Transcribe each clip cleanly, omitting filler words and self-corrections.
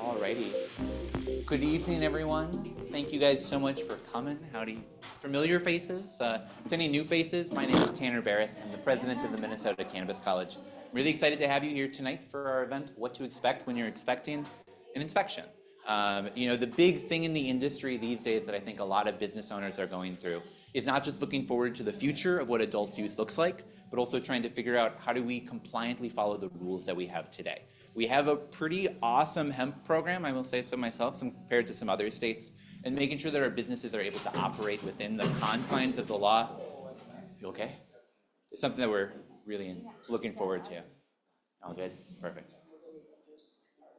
Alrighty. Good evening, everyone. Thank you guys so much for coming. Howdy. Familiar faces, to any new faces, my name is Tanner Barris. I'm the president of the Minnesota Cannabis College. I'm really excited to have you here tonight for our event, What to Expect When You're Expecting an Inspection. The big thing in the industry these days that I think a lot of business owners are going through is not just looking forward to the future of what adult use looks like, but also trying to figure out how do we compliantly follow the rules that we have today. We have a pretty awesome hemp program, I will say so myself, compared to some other states, and making sure that our businesses are able to operate within the confines of the law. You okay? It's something that we're really looking forward to. All good? Perfect.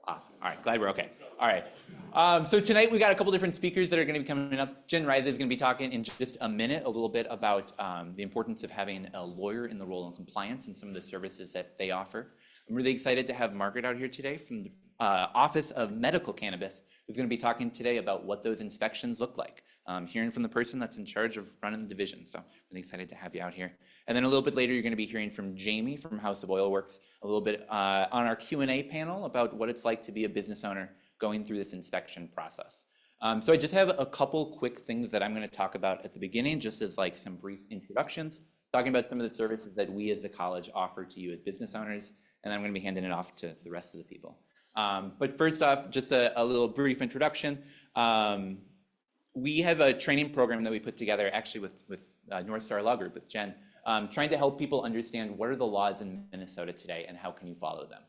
Awesome. All right, glad we're okay. All right. So tonight we got a couple different speakers that are going to be coming up. Jen Reise is going to be talking in just a minute a little bit about the importance of having a lawyer in the role of compliance and some of the services that they offer. I'm really excited to have Margaret out here today from the Office of Medical Cannabis, who's going to be talking today about what those inspections look like, hearing from the person that's in charge of running the division. So really excited to have you out here. And then a little bit later, you're going to be hearing from Jamie from House of Oil Works, a little bit on our Q&A panel about what it's like to be a business owner going through this inspection process. So I just have a couple quick things that I'm going to talk about at the beginning, just as like some brief introductions, talking about some of the services that we as a college offer to you as business owners, and then I'm going to be handing it off to the rest of the people. But first off, just a little brief introduction. We have a training program that we put together actually with North Star Law Group, with Jen, trying to help people understand what are the laws in Minnesota today and how can you follow them.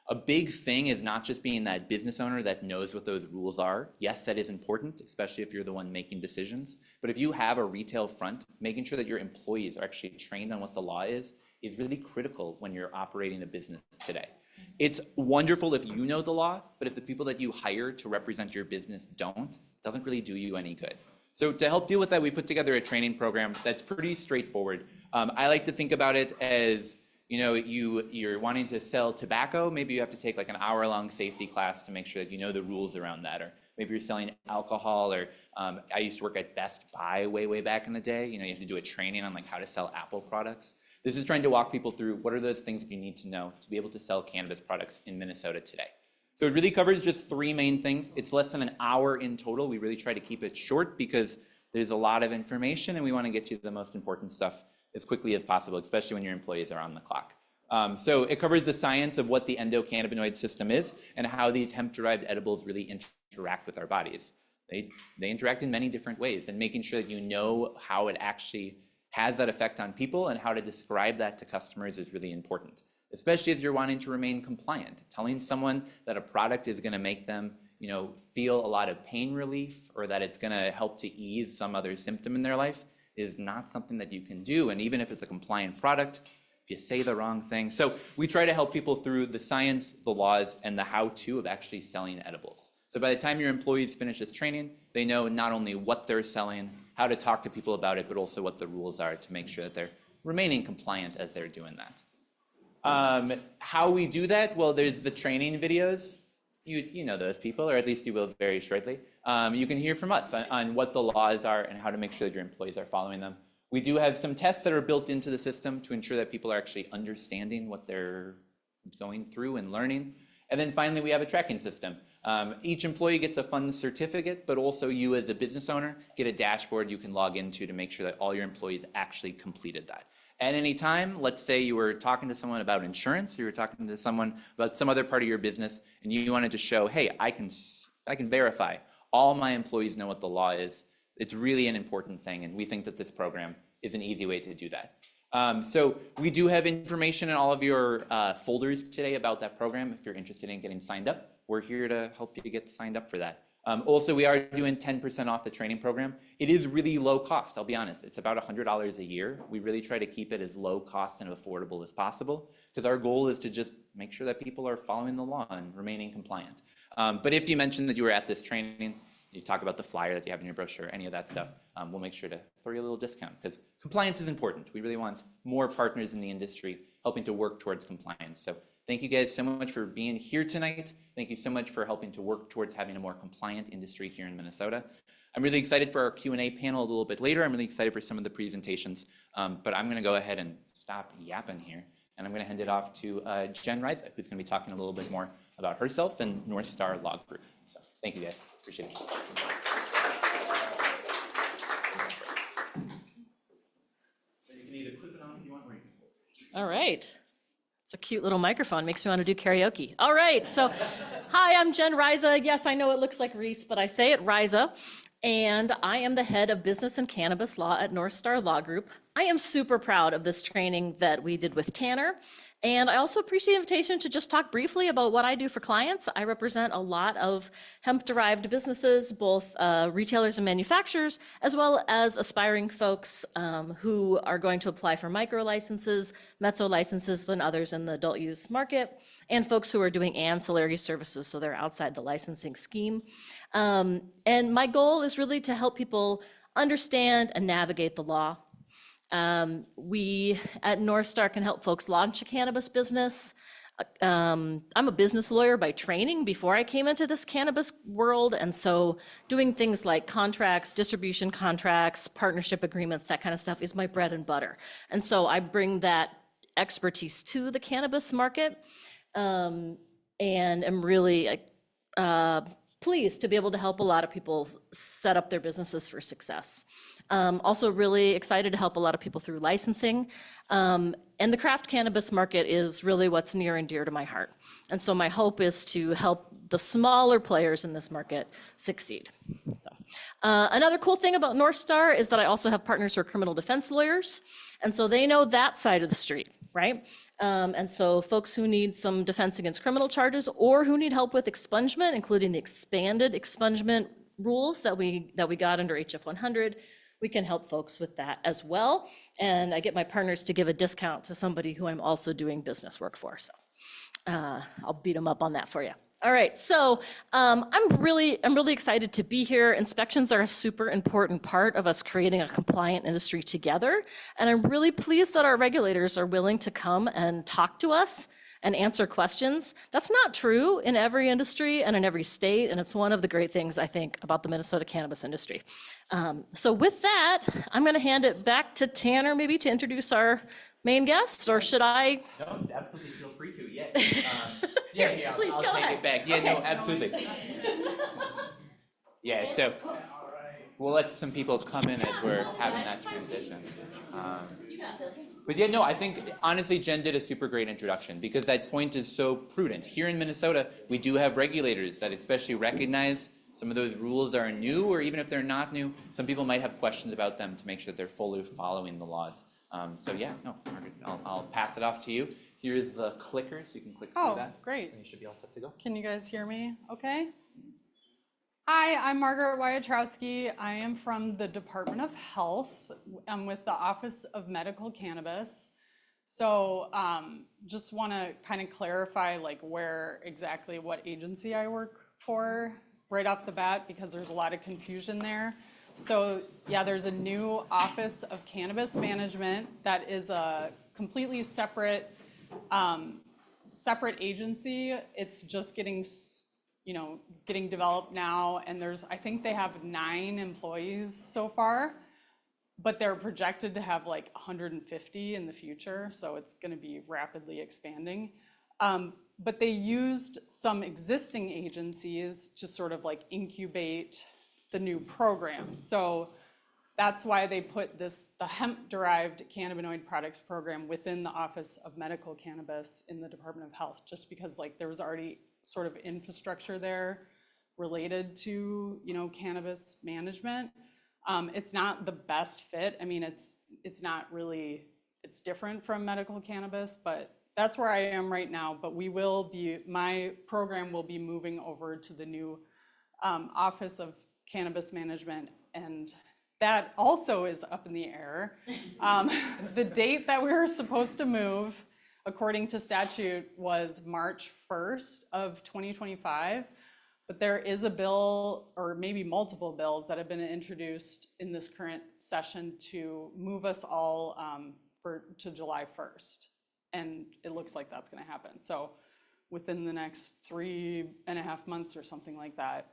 A big thing is not just being that business owner that knows what those rules are. Yes, that is important, especially if you're the one making decisions. But if you have a retail front, making sure that your employees are actually trained on what the law is really critical when you're operating a business today. It's wonderful if you know the law, but if the people that you hire to represent your business don't, it doesn't really do you any good. So to help deal with that, we put together a training program that's pretty straightforward. I like to think about it as, you're wanting to sell tobacco, maybe you have to take like an hour-long safety class to make sure that you know the rules around that. Or maybe you're selling alcohol, or I used to work at Best Buy way back in the day. You have to do a training on like how to sell Apple products. This is trying to walk people through what are those things that you need to know to be able to sell cannabis products in Minnesota today. So it really covers just three main things. It's less than an hour in total. We really try to keep it short because there's a lot of information and we want to get you the most important stuff as quickly as possible, especially when your employees are on the clock. So it covers the science of what the endocannabinoid system is and how these hemp-derived edibles really interact with our bodies. They interact in many different ways, and making sure that you know how it actually has that effect on people and how to describe that to customers is really important, especially as you're wanting to remain compliant. Telling someone that a product is going to make them feel a lot of pain relief, or that it's going to help to ease some other symptom in their life, is not something that you can do. And even if it's a compliant product, if you say the wrong thing. So we try to help people through the science, the laws, and the how-to of actually selling edibles. So by the time your employees finish this training, they know not only what they're selling, how to talk to people about it, but also what the rules are to make sure that they're remaining compliant as they're doing that. How we do that? Well, there's the training videos. You know those people, or at least you will very shortly. You can hear from us on what the laws are and how to make sure that your employees are following them. We do have some tests that are built into the system to ensure that people are actually understanding what they're going through and learning. And then finally, we have a tracking system. Each employee gets a fun certificate, but also you as a business owner get a dashboard you can log into to make sure that all your employees actually completed that. At any time, let's say you were talking to someone about insurance, or you were talking to someone about some other part of your business, and you wanted to show, hey, I can verify all my employees know what the law is. It's really an important thing, and we think that this program is an easy way to do that. So we do have information in all of your folders today about that program. If you're interested in getting signed up, we're here to help you get signed up for that. Also, we are doing 10% off the training program. It is really low cost, I'll be honest. It's about $100 a year. We really try to keep it as low cost and affordable as possible, because our goal is to just make sure that people are following the law and remaining compliant. But if you mentioned that you were at this training, you talk about the flyer that you have in your brochure, any of that stuff, we'll make sure to throw you a little discount, because compliance is important. We really want more partners in the industry helping to work towards compliance. So thank you guys so much for being here tonight. Thank you so much for helping to work towards having a more compliant industry here in Minnesota. I'm really excited for our Q&A panel a little bit later. I'm really excited for some of the presentations, but I'm going to go ahead and stop yapping here, and I'm going to hand it off to Jen Reise, who's going to be talking a little bit more about herself and North Star Law Group. So thank you guys, appreciate it. So you can either clip it on if you want, or you can hold it. All right. It's a cute little microphone, makes me want to do karaoke. All right, so hi, I'm Jen Reise. Yes, I know it looks like Reese, but I say it Reise. And I am the head of business and cannabis law at North Star Law Group. I am super proud of this training that we did with Tanner. And I also appreciate the invitation to just talk briefly about what I do for clients. I represent a lot of hemp-derived businesses, both retailers and manufacturers, as well as aspiring folks who are going to apply for micro licenses, mezzo licenses, and others in the adult use market, and folks who are doing ancillary services, so they're outside the licensing scheme. And my goal is really to help people understand and navigate the law. We at North Star can help folks launch a cannabis business. I'm a business lawyer by training before I came into this cannabis world. And so doing things like contracts, distribution contracts, partnership agreements, that kind of stuff is my bread and butter. And so I bring that expertise to the cannabis market, and am really pleased to be able to help a lot of people set up their businesses for success. Also really excited to help a lot of people through licensing. And the craft cannabis market is really what's near and dear to my heart. And so my hope is to help the smaller players in this market succeed. So another cool thing about North Star is that I also have partners who are criminal defense lawyers. And so they know that side of the street, right? And so folks who need some defense against criminal charges or who need help with expungement, including the expanded expungement rules that we got under HF 100, we can help folks with that as well. And I get my partners to give a discount to somebody who I'm also doing business work for. So I'll beat them up on that for you. All right, so I'm really excited to be here. Inspections are a super important part of us creating a compliant industry together. And I'm really pleased that our regulators are willing to come and talk to us and answer questions. That's not true in every industry and in every state, and it's one of the great things, I think, about the Minnesota cannabis industry. So with that, I'm gonna hand it back to Tanner maybe to introduce our main guest, or should I? No, absolutely, feel free to, yeah. Here, please, I'll go take ahead. it back. Yeah, Okay. no, absolutely. Yeah, so we'll let some people come in as we're having that transition. But yeah, no, I think honestly, Jen did a super great introduction because that point is so prudent. Here in Minnesota, we do have regulators that especially recognize some of those rules are new, or even if they're not new, some people might have questions about them to make sure they're fully following the laws. So yeah, no, Margaret, I'll pass it off to you. Here's the clicker, so you can click through that. Oh, great. And you should be all set to go. Can you guys hear me okay? Hi, I'm Margaret Wiatrowski. I am from the Department of Health. I'm with the Office of Medical Cannabis. So just want to kind of clarify like where exactly what agency I work for right off the bat, because there's a lot of confusion there. So yeah, there's a new Office of Cannabis Management that is a completely separate agency. It's just getting developed now, and I think they have 9 employees so far, but they're projected to have like 150 in the future, so it's going to be rapidly expanding. But they used some existing agencies to sort of like incubate the new program. So that's why they put the hemp-derived cannabinoid products program within the Office of Medical Cannabis in the Department of Health, just because like there was already sort of infrastructure there related to, cannabis management. It's not the best fit. I mean, it's not really, it's different from medical cannabis, but that's where I am right now. But my program will be moving over to the new Office of Cannabis Management, and that also is up in the air. The date that we were supposed to move, according to statute, was March 1st of 2025. But there is a bill, or maybe multiple bills, that have been introduced in this current session to move us all to July 1st. And it looks like that's going to happen. So within the next 3.5 months or something like that,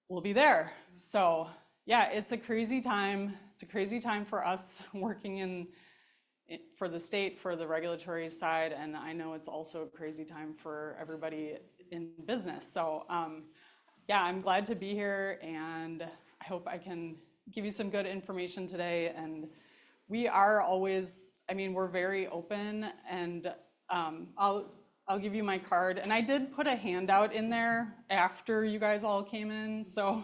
we'll be there. So yeah, it's a crazy time. It's a crazy time for us working for the state, for the regulatory side. And I know it's also a crazy time for everybody in business. So yeah, I'm glad to be here, and I hope I can give you some good information today. And we are always, I mean, we're very open, and I'll give you my card. And I did put a handout in there after you guys all came in, so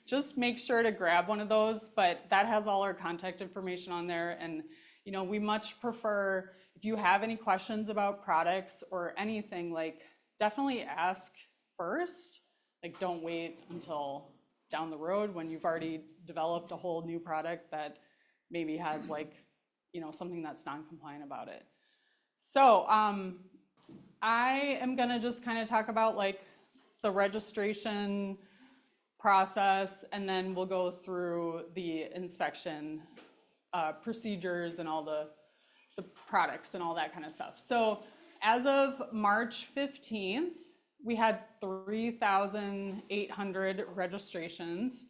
just make sure to grab one of those. But that has all our contact information on there. And you know, we much prefer, if you have any questions about products or anything, like definitely ask first. Like, don't wait until down the road when you've already developed a whole new product that maybe has like, you know, something that's non-compliant about it. So I am gonna just kind of talk about like the registration process, and then we'll go through the inspection procedures and all the products and all that kind of stuff. So as of March 15th, we had 3,800 registrations.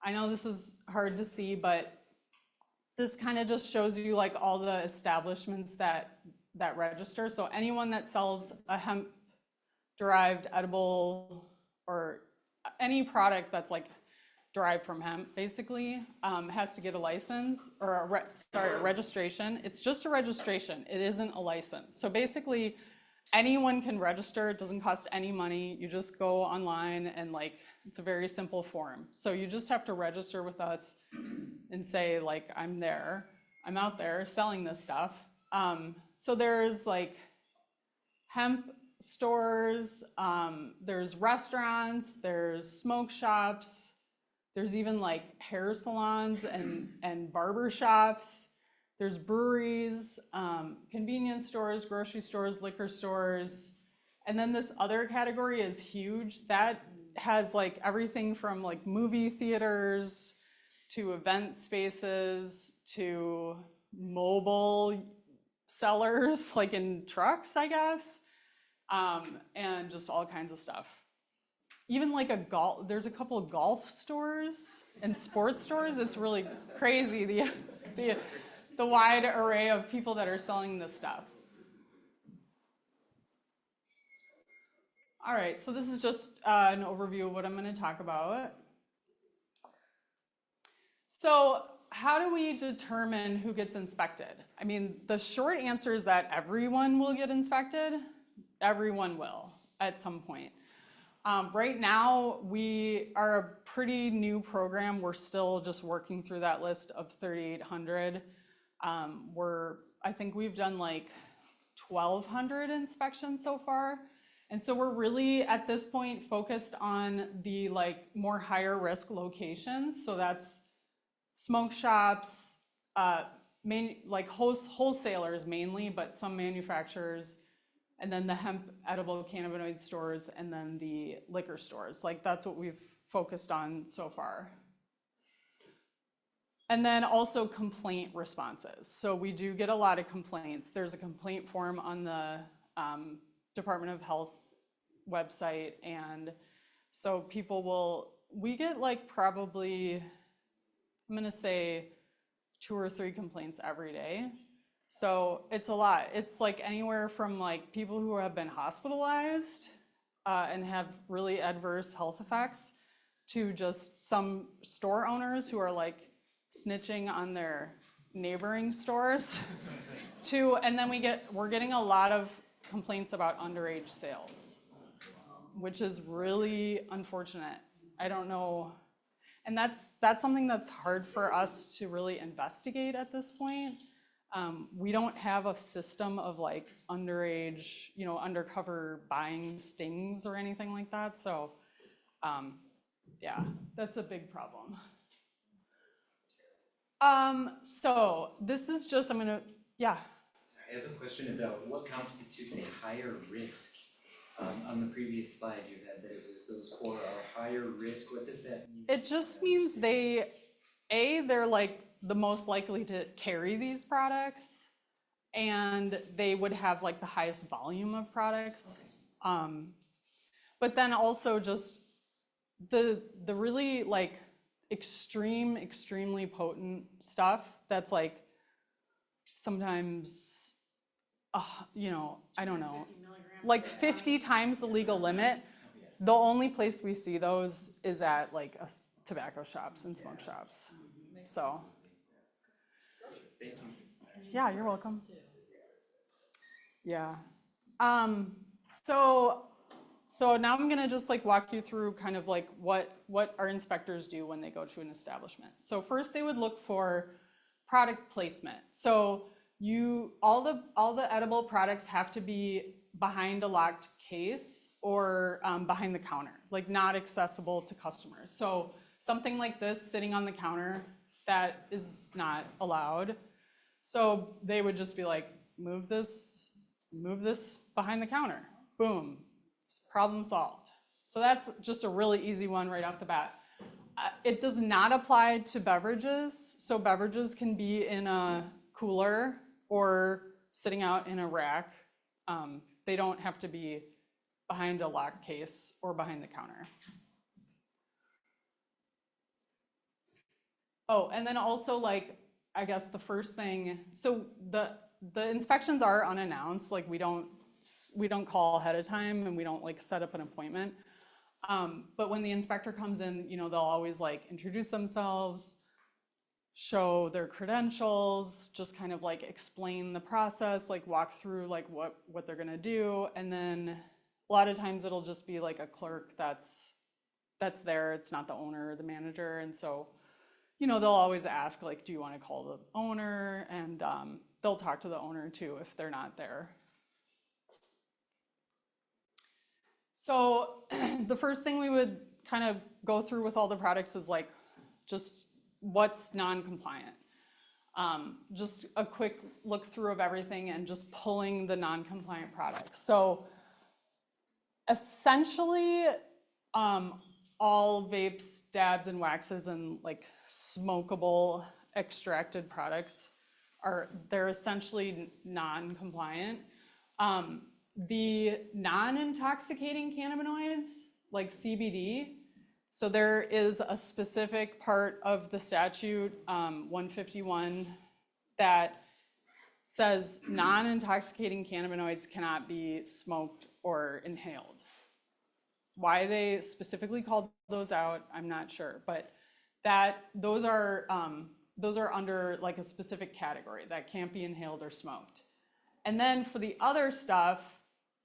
I know this is hard to see, but this kind of just shows you like all the establishments that register. So anyone that sells a hemp-derived edible or any product that's like derived from hemp, basically, has to get a license or a registration. It's just a registration. It isn't a license. So basically, anyone can register. It doesn't cost any money. You just go online and like, it's a very simple form. So you just have to register with us and say like, I'm out there selling this stuff. So there's like hemp stores, there's restaurants, there's smoke shops, there's even like hair salons and barber shops. There's breweries, convenience stores, grocery stores, liquor stores. And then this other category is huge. That has like everything from like movie theaters to event spaces to mobile sellers, like in trucks, I guess, and just all kinds of stuff. Even like there's a couple of golf stores and sports stores. It's really crazy, the wide array of people that are selling this stuff. All right, so this is just an overview of what I'm going to talk about. So how do we determine who gets inspected? I mean, the short answer is that everyone will get inspected. Everyone will at some point. Right now, we are a pretty new program. We're still just working through that list of 3,800. I think we've done like 1,200 inspections so far. And so we're really at this point focused on the like more higher risk locations. So that's smoke shops, like wholesalers mainly, but some manufacturers, and then the hemp edible cannabinoid stores, and then the liquor stores. Like that's what we've focused on so far. And then also complaint responses. So we do get a lot of complaints. There's a complaint form on the Department of Health website. And so we get like probably, I'm gonna say 2 or 3 complaints every day. So it's a lot. It's like anywhere from like people who have been hospitalized and have really adverse health effects to just some store owners who are like snitching on their neighboring stores and then we're getting a lot of complaints about underage sales, which is really unfortunate. I don't know. And that's something that's hard for us to really investigate at this point. We don't have a system of like underage, undercover buying stings or anything like that. So yeah, that's a big problem. So this is just, yeah. I have a question about what constitutes a higher risk. On the previous slide, you had that it was those 4 are higher risk. What does that mean? It just means they're like the most likely to carry these products, and they would have like the highest volume of products. But then also just the really like extremely potent stuff that's like sometimes, I don't know. 50 milligrams like 50 times the legal limit. The only place we see those is at like tobacco shops and smoke shops. So, Thank you. yeah, you're welcome. Yeah. So now I'm gonna just like walk you through kind of like what our inspectors do when they go to an establishment. So first they would look for product placement. So all the edible products have to be behind a locked case or behind the counter, like not accessible to customers. So something like this sitting on the counter, that is not allowed. So they would just be like, move this behind the counter. Boom, problem solved. So that's just a really easy one right off the bat. It does not apply to beverages. So beverages can be in a cooler or sitting out in a rack. They don't have to be behind a locked case or behind the counter. Oh, and then also like, I guess the first thing, so the inspections are unannounced. Like we don't call ahead of time and we don't like set up an appointment. But when the inspector comes in, you know, they'll always like introduce themselves, show their credentials, just kind of like explain the process, like walk through like what they're gonna do. And then a lot of times it'll just be like a clerk that's there. It's not the owner or the manager. And so, you know, they'll always ask like, do you want to call the owner? And they'll talk to the owner too if they're not there. So the first thing we would kind of go through with all the products is like just what's non-compliant. Just a quick look through of everything and just pulling the non-compliant products. So essentially, all vapes, dabs, and waxes and like smokable extracted products they're essentially non-compliant. The non-intoxicating cannabinoids, like CBD, so there is a specific part of the statute, 151, that says non-intoxicating cannabinoids cannot be smoked or inhaled. Why they specifically called those out, I'm not sure, but those are under like a specific category that can't be inhaled or smoked. And then for the other stuff,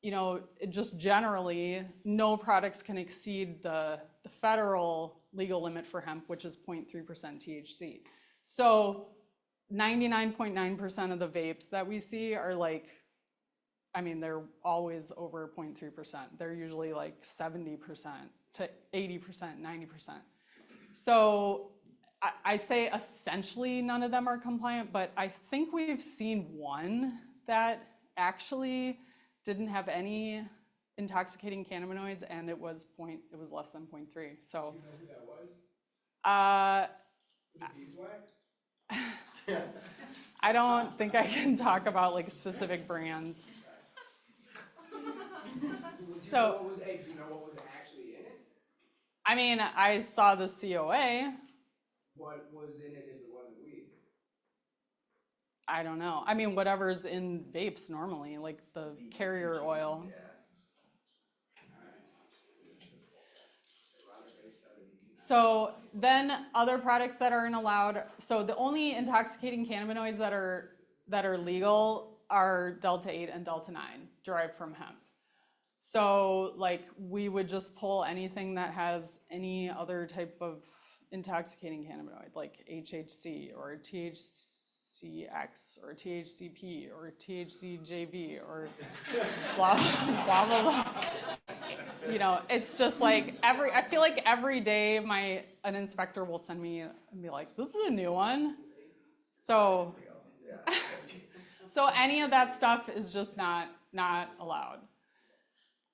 you know, just generally, no products can exceed the federal legal limit for hemp, which is 0.3% THC. So 99.9% of the vapes that we see are like, I mean, they're always over 0.3%. They're usually like 70% to 80%, 90%. So I say essentially none of them are compliant, but I think we've seen one that actually didn't have any intoxicating cannabinoids, and it was less than 0.3. So. Do you know who that was? Was it beeswax? I don't think I can talk about like specific brands. So. Do you know what was actually in it? I mean, I saw the COA. What was in it if it wasn't weed? I don't know. I mean, whatever's in vapes normally, like the carrier oil. So then other products that aren't allowed, so the only intoxicating cannabinoids that are legal are Delta 8 and Delta 9 derived from hemp. So like we would just pull anything that has any other type of intoxicating cannabinoid, like HHC or THCX or THCP or THCJB or blah, blah, blah, blah. You know, it's just like I feel like every day an inspector will send me and be like, this is a new one. So, so any of that stuff is just not allowed.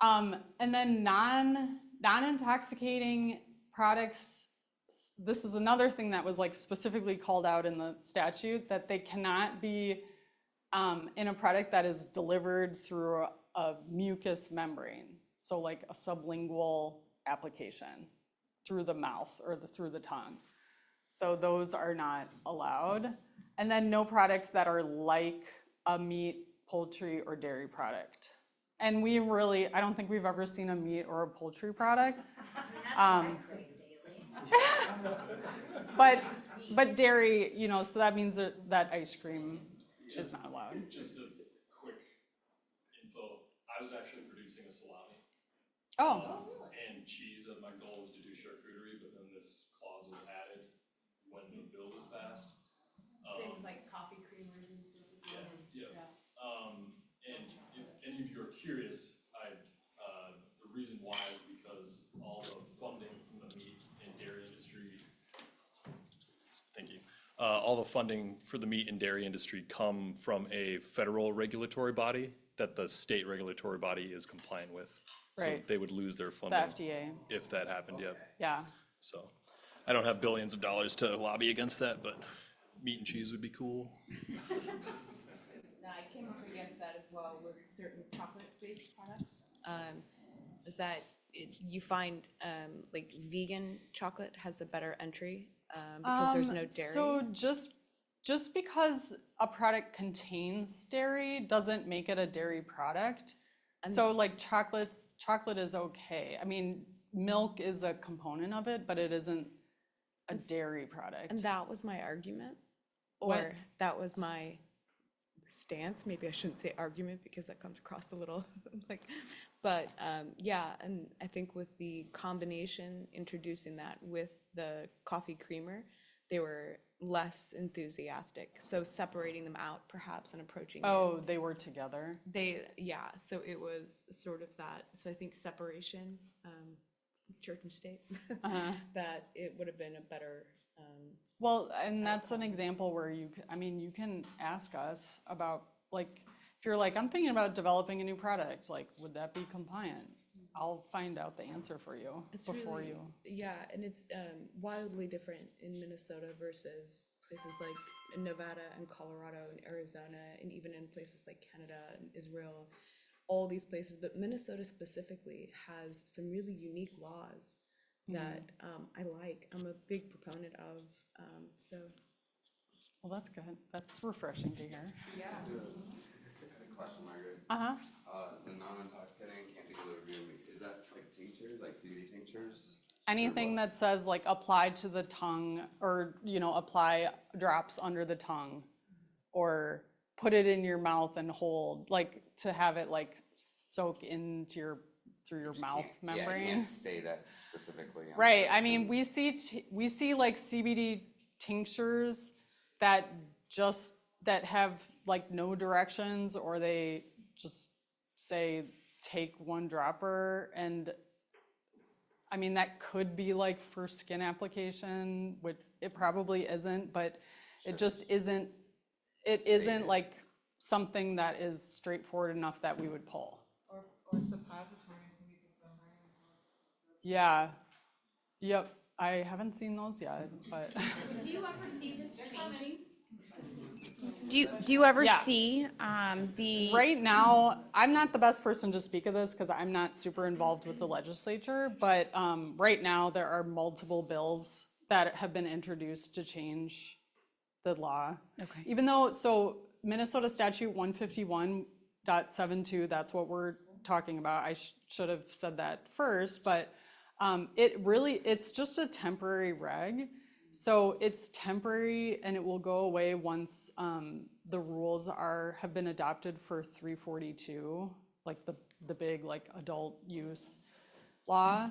And then non-intoxicating products, this is another thing that was like specifically called out in the statute, that they cannot be in a product that is delivered through a mucous membrane. So like a sublingual application through the mouth or through the tongue. So those are not allowed. And then no products that are like a meat, poultry, or dairy product. And we really, I don't think we've ever seen a meat or a poultry product. But dairy, you know, so that means that ice cream is not allowed. Just a quick info, I was actually producing a salami. Oh, And cheese, my goal is to do charcuterie, but then this clause was added when the bill was passed. Same with like coffee creamers and stuff as well. Yeah. And if any of you are curious, the reason why is because all the funding from the meat and dairy industry, thank you. All the funding for the meat and dairy industry come from a federal regulatory body that the state regulatory body is compliant with. So Right. they would lose their the funding FDA, if that happened, yeah. yeah. So I don't have billions of dollars to lobby against that, but meat and cheese would be cool. Now, I came up against that as well with certain chocolate-based products. Is that you find like vegan chocolate has a better entry because there's no dairy? So just because a product contains dairy doesn't make it a dairy product. So like chocolate is okay. I mean, milk is a component of it, but it isn't a dairy product. And that was my argument, or What? that was my stance. Maybe I shouldn't say argument because that comes across a little like, but yeah, and I think with the combination, introducing that with the coffee creamer, they were less enthusiastic. So separating them out perhaps and approaching it. Oh, they were together. Yeah, so it was sort of that. So I think separation, church and state, that it would have been a better. Well, and that's an example where you can ask us about, like, if you're like, I'm thinking about developing a new product, like, would that be compliant? I'll find out the answer for you before you. Yeah, and it's wildly different in Minnesota versus places like Nevada and Colorado and Arizona, and even in places like Canada and Israel, all these places. But Minnesota specifically has some really unique laws that I like. I'm a big proponent of. So. Well, that's good. That's refreshing to hear. Yeah. Question, Margaret. The non-intoxicating, can't think of the review. Is that like tinctures, like CBD tinctures? Anything that says like apply to the tongue, or, you know, apply drops under the tongue, or put it in your mouth and hold, like to have it like soak into through your mouth membrane. Yeah, you can't say that specifically. Right. I mean, we see like CBD tinctures that have like no directions, or they just say take one dropper, and I mean, that could be like for skin application, which it probably isn't, but it just isn't, it isn't like something that is straightforward enough that we would pull. Or suppositories in people's membranes. Yeah. Yep. I haven't seen those yet, but. Do you ever see this changing? Do you ever Yeah. see the Right now, I'm not the best person to speak of this because I'm not super involved with the legislature, but right now there are multiple bills that have been introduced to change the law. Okay. Even though, so Minnesota statute 151.72, that's what we're talking about. I should have said that first, but it's just a temporary reg. So it's temporary and it will go away once the rules have been adopted for 342, like the big like adult use law.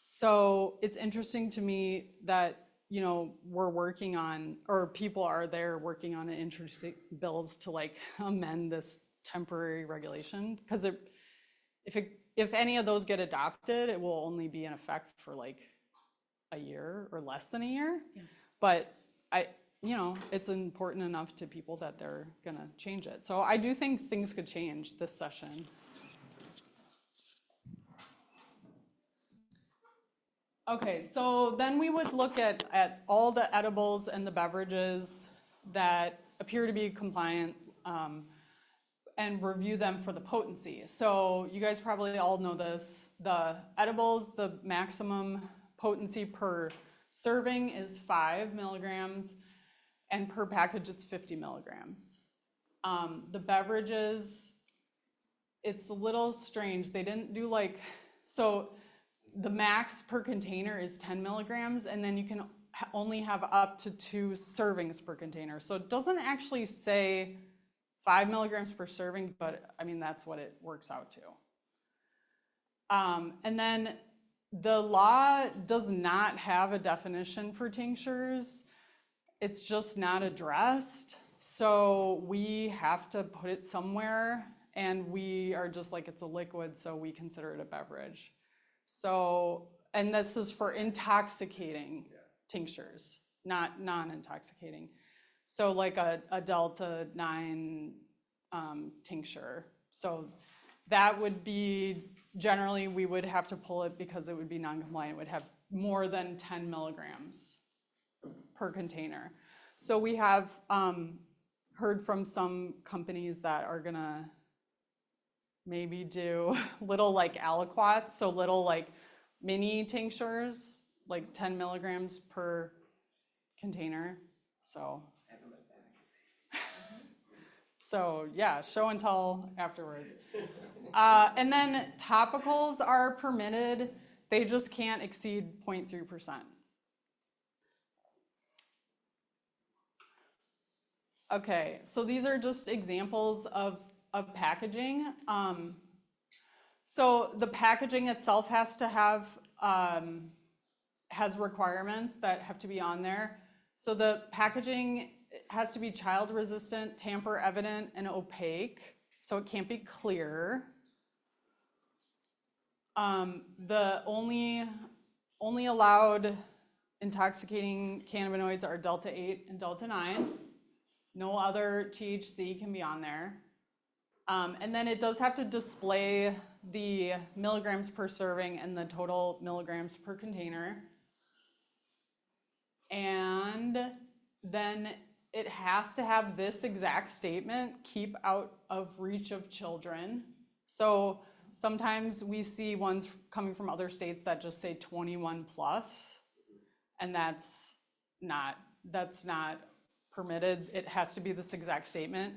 So it's interesting to me that, you know, we're working on, or people are there working on introducing bills to like amend this temporary regulation, because if any of those get adopted, it will only be in effect for like a year or less than a year. Yeah. But it's important enough to people that they're gonna change it. So I do think things could change this session. Okay, so then we would look at all the edibles and the beverages that appear to be compliant, and review them for the potency. So you guys probably all know this. The edibles, the maximum potency per serving is 5 milligrams, and per package it's 50 milligrams. The beverages, it's a little strange. They didn't do like, so the max per container is 10 milligrams, and then you can only have up to 2 servings per container. So it doesn't actually say 5 milligrams per serving, but I mean, that's what it works out to. And then the law does not have a definition for tinctures. It's just not addressed. So we have to put it somewhere, and we are just like, it's a liquid, so we consider it a beverage. So, and this is for intoxicating tinctures, not non-intoxicating. So like a Delta 9 tincture. So that would be, generally we would have to pull it because it would be non-compliant. It would have more than 10 milligrams per container. So we have heard from some companies that are gonna maybe do little like aliquots, so little like mini tinctures, like 10 milligrams per container. So, so yeah, show and tell afterwards. And then topicals are permitted. They just can't exceed 0.3%. Okay, so these are just examples of packaging. So the packaging itself has to have, has requirements that have to be on there. So the packaging has to be child resistant, tamper evident, and opaque. So it can't be clear. The only allowed intoxicating cannabinoids are Delta 8 and Delta 9. No other THC can be on there. And then it does have to display the milligrams per serving and the total milligrams per container. And then it has to have this exact statement: keep out of reach of children. So sometimes we see ones coming from other states that just say 21 plus, and that's not permitted. It has to be this exact statement.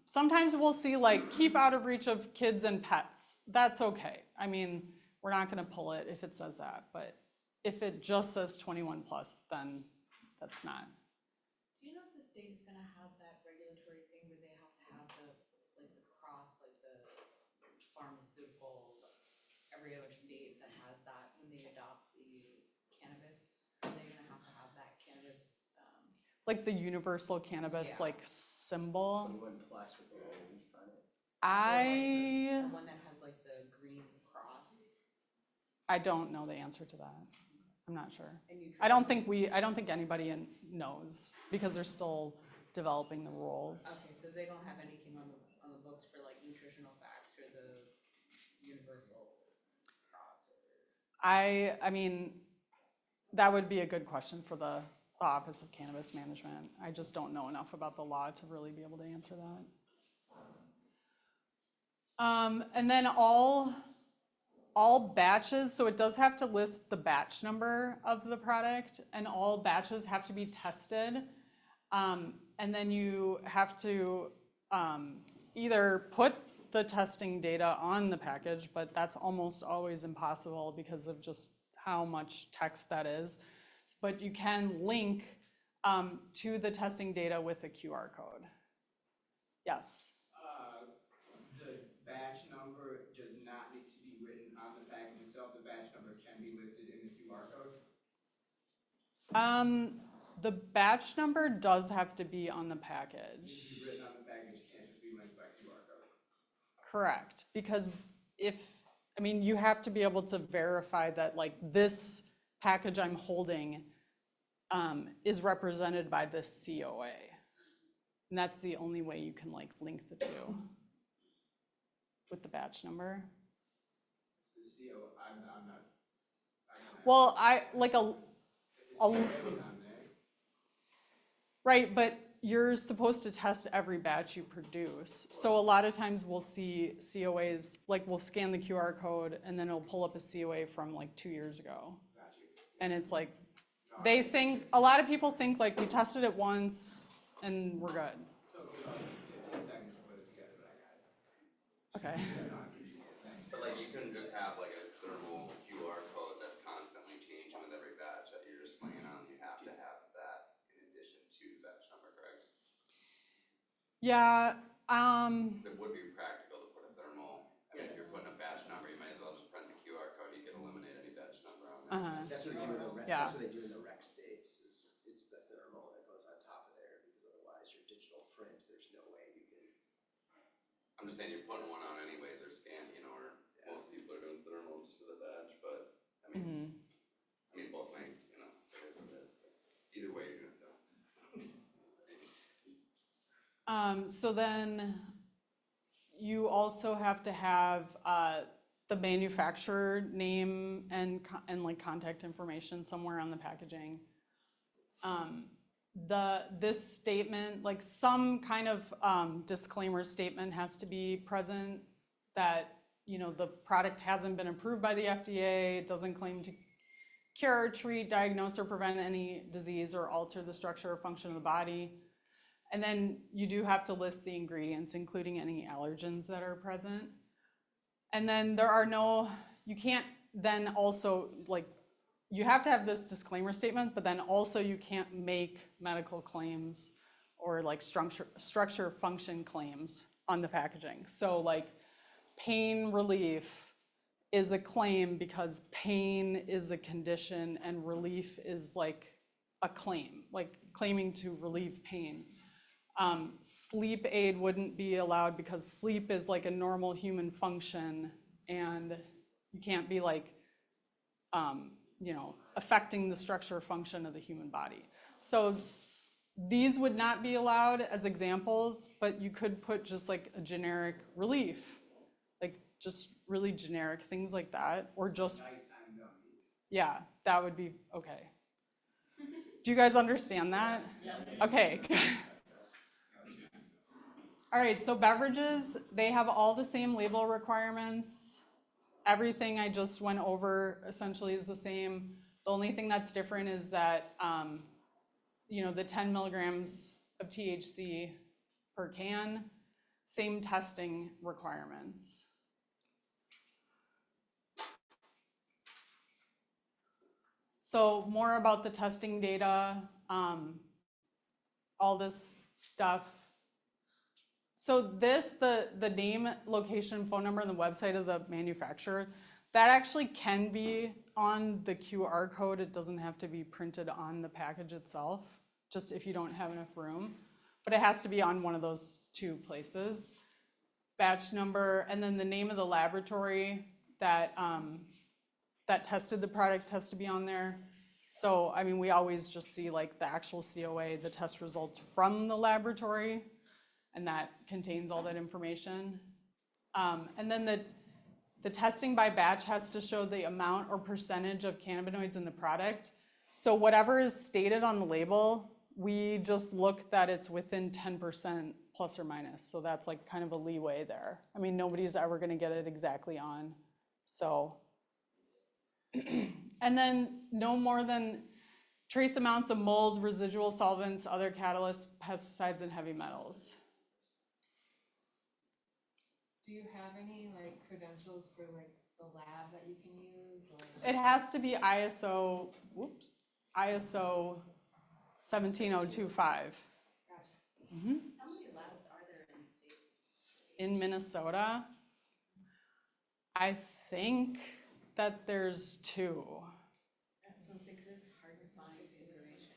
Sometimes we'll see like keep out of reach of kids and pets. That's okay. I mean, we're not gonna pull it if it says that, but if it just says 21 plus, then that's not. Do you know if the state is gonna have that regulatory thing where they have to have the cross, like the pharmaceutical, every other state that has that when they adopt the cannabis? Are they gonna have to have that cannabis? Like the universal cannabis like symbol. 21 plus with the little leaf on it. The one that has like the green cross? I don't know the answer to that. I'm not sure. I don't think anybody knows because they're still developing the rules. Okay, so they don't have anything on the books for like nutritional facts or the universal cross? I mean, that would be a good question for the Office of Cannabis Management. I just don't know enough about the law to really be able to answer that. And then all batches, so it does have to list the batch number of the product, and all batches have to be tested. And then you have to either put the testing data on the package, but that's almost always impossible because of just how much text that is. But you can link to the testing data with a QR code. Yes? The batch number does not need to be written on the package itself. The batch number can be listed in the QR code. The batch number does have to be on the package. Needs to be written on the package, can't just be linked by QR code. Correct, because you have to be able to verify that like this package I'm holding is represented by this COA. And that's the only way you can like link the two with the batch number. The CO, I'm not. Well, right, but you're supposed to test every batch you produce. So a lot of times we'll see COAs, like we'll scan the QR code and then it'll pull up a COA from like 2 years ago. And it's like, a lot of people think like we tested it once and we're good. So it took 10 seconds to put it together, but I got it. Okay. But like, you couldn't just have like a thermal QR code that's constantly changing with every batch that you're just laying on. You have to have that in addition to the batch number, correct? Yeah, Because it would be practical to put a thermal. I mean, if you're putting a batch number, you might as well just print the QR code. You can eliminate any batch number on there. That's what they do in the rec, Yeah. that's what they do in the rec states, is it's the thermal that goes on top of there, because otherwise your digital print, there's no way you can. I'm just saying you're putting one on anyways or scan, or most people are doing thermal just for the batch, but I mean, both make, it is what it is. Either way, you're gonna do it. so then you also have to have the manufacturer name and like contact information somewhere on the packaging. This statement, like some kind of disclaimer statement has to be present that, the product hasn't been approved by the FDA, it doesn't claim to cure, treat, diagnose, or prevent any disease or alter the structure or function of the body. And then you do have to list the ingredients, including any allergens that are present. And then you can't then also, you have to have this disclaimer statement, but then also you can't make medical claims or like structure function claims on the packaging. So like pain relief is a claim because pain is a condition and relief is like a claim, like claiming to relieve pain. Sleep aid wouldn't be allowed because sleep is like a normal human function and you can't be like, affecting the structure or function of the human body. So these would not be allowed as examples, but you could put just like a generic relief, like just really generic things like that, or just, yeah, that would be okay. Do you guys understand that? Yes. Okay. All right, so beverages, they have all the same label requirements. Everything I just went over essentially is the same. The only thing that's different is that, the 10 milligrams of THC per can, same testing requirements. So more about the testing data, all this stuff. So the name, location, phone number, and the website of the manufacturer, that actually can be on the QR code. It doesn't have to be printed on the package itself, just if you don't have enough room. But it has to be on one of those two places. Batch number, and then the name of the laboratory that tested the product has to be on there. So, I mean, we always just see like the actual COA, the test results from the laboratory, and that contains all that information. And then the testing by batch has to show the amount or percentage of cannabinoids in the product. So whatever is stated on the label, we just look that it's within 10% plus or minus. So that's like kind of a leeway there. I mean, nobody's ever gonna get it exactly on. So, and then no more than trace amounts of mold, residual solvents, other catalysts, pesticides, and heavy metals. Do you have any like credentials for like the lab that you can use? Or? It has to be ISO 17025. Gotcha. Mm-hmm. How many labs are there in the state? In Minnesota, I think that there's 2. So it's hard to find information.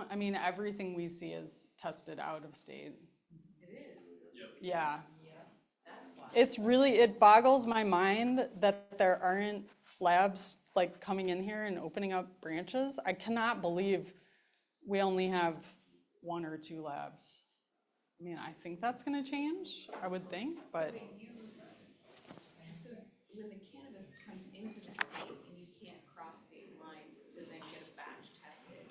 Anything. Everything we see is tested out of state. It is? Yep. Yeah. That's why. It boggles my mind that there aren't labs like coming in here and opening up branches. I cannot believe we only have 1 or 2 labs. I mean, I think that's gonna change, I would think, but. So when the cannabis comes into the state and you can't cross state lines to then get a batch tested?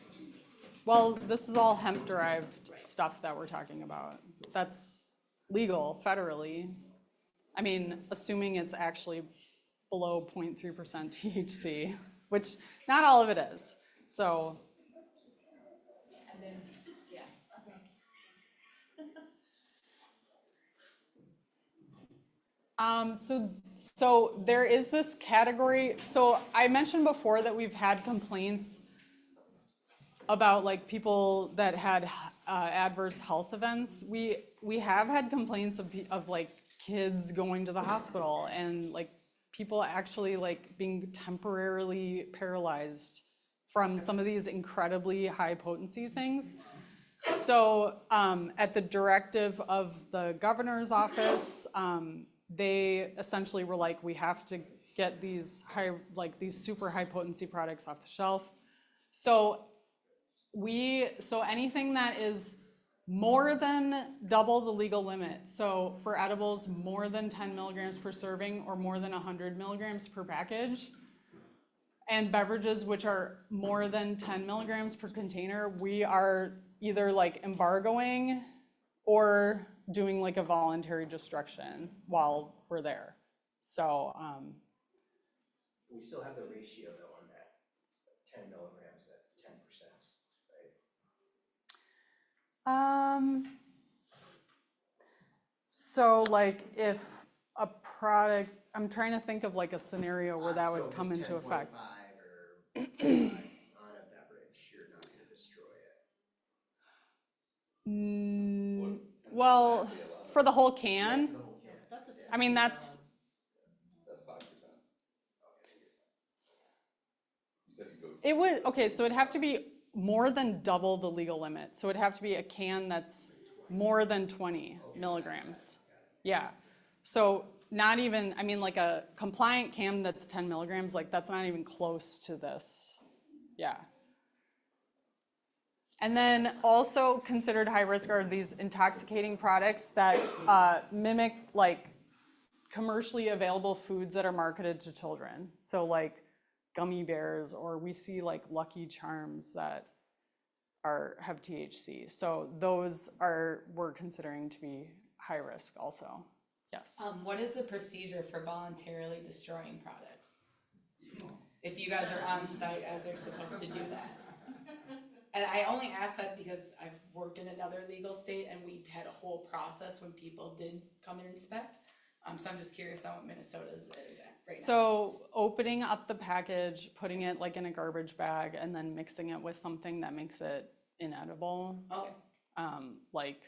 Well, this is all hemp-derived stuff that we're talking about. That's legal federally. I mean, assuming it's actually below 0.3% THC, which not all of it is. So. And then, yeah, okay. So there is this category. So I mentioned before that we've had complaints about like people that had adverse health events. We have had complaints of like kids going to the hospital and like people actually like being temporarily paralyzed from some of these incredibly high potency things. So at the directive of the governor's office, they essentially were like, we have to get these these super high potency products off the shelf. So anything that is more than double the legal limit. So for edibles, more than 10 milligrams per serving or more than 100 milligrams per package. And beverages which are more than 10 milligrams per container, we are either like embargoing or doing like a voluntary destruction while we're there. So We still have the ratio though on that 10 milligrams, that 10%, right? So like if a product, I'm trying to think of like a scenario where that would come into effect. So if it's 10.5 or on a beverage, you're not gonna destroy it. Well, for the whole can, For the whole can. I mean, that's 5%. You said you go. it would, okay, so it'd have to be more than double the legal limit. So it'd have to be a can that's more than 20 milligrams. Yeah. So not even, I mean, like a compliant can that's 10 milligrams, like that's not even close to this. Yeah. And then also considered high risk are these intoxicating products that mimic like commercially available foods that are marketed to children. So like gummy bears, or we see like Lucky Charms that have THC. So those we're considering to be high risk also. Yes. What is the procedure for voluntarily destroying products? If you guys are on site as they're supposed to do that? And I only ask that because I've worked in another legal state and we had a whole process when people did come and inspect. So I'm just curious on what Minnesota's is at right now. So opening up the package, putting it like in a garbage bag, and then mixing it with something that makes it inedible. Okay. Like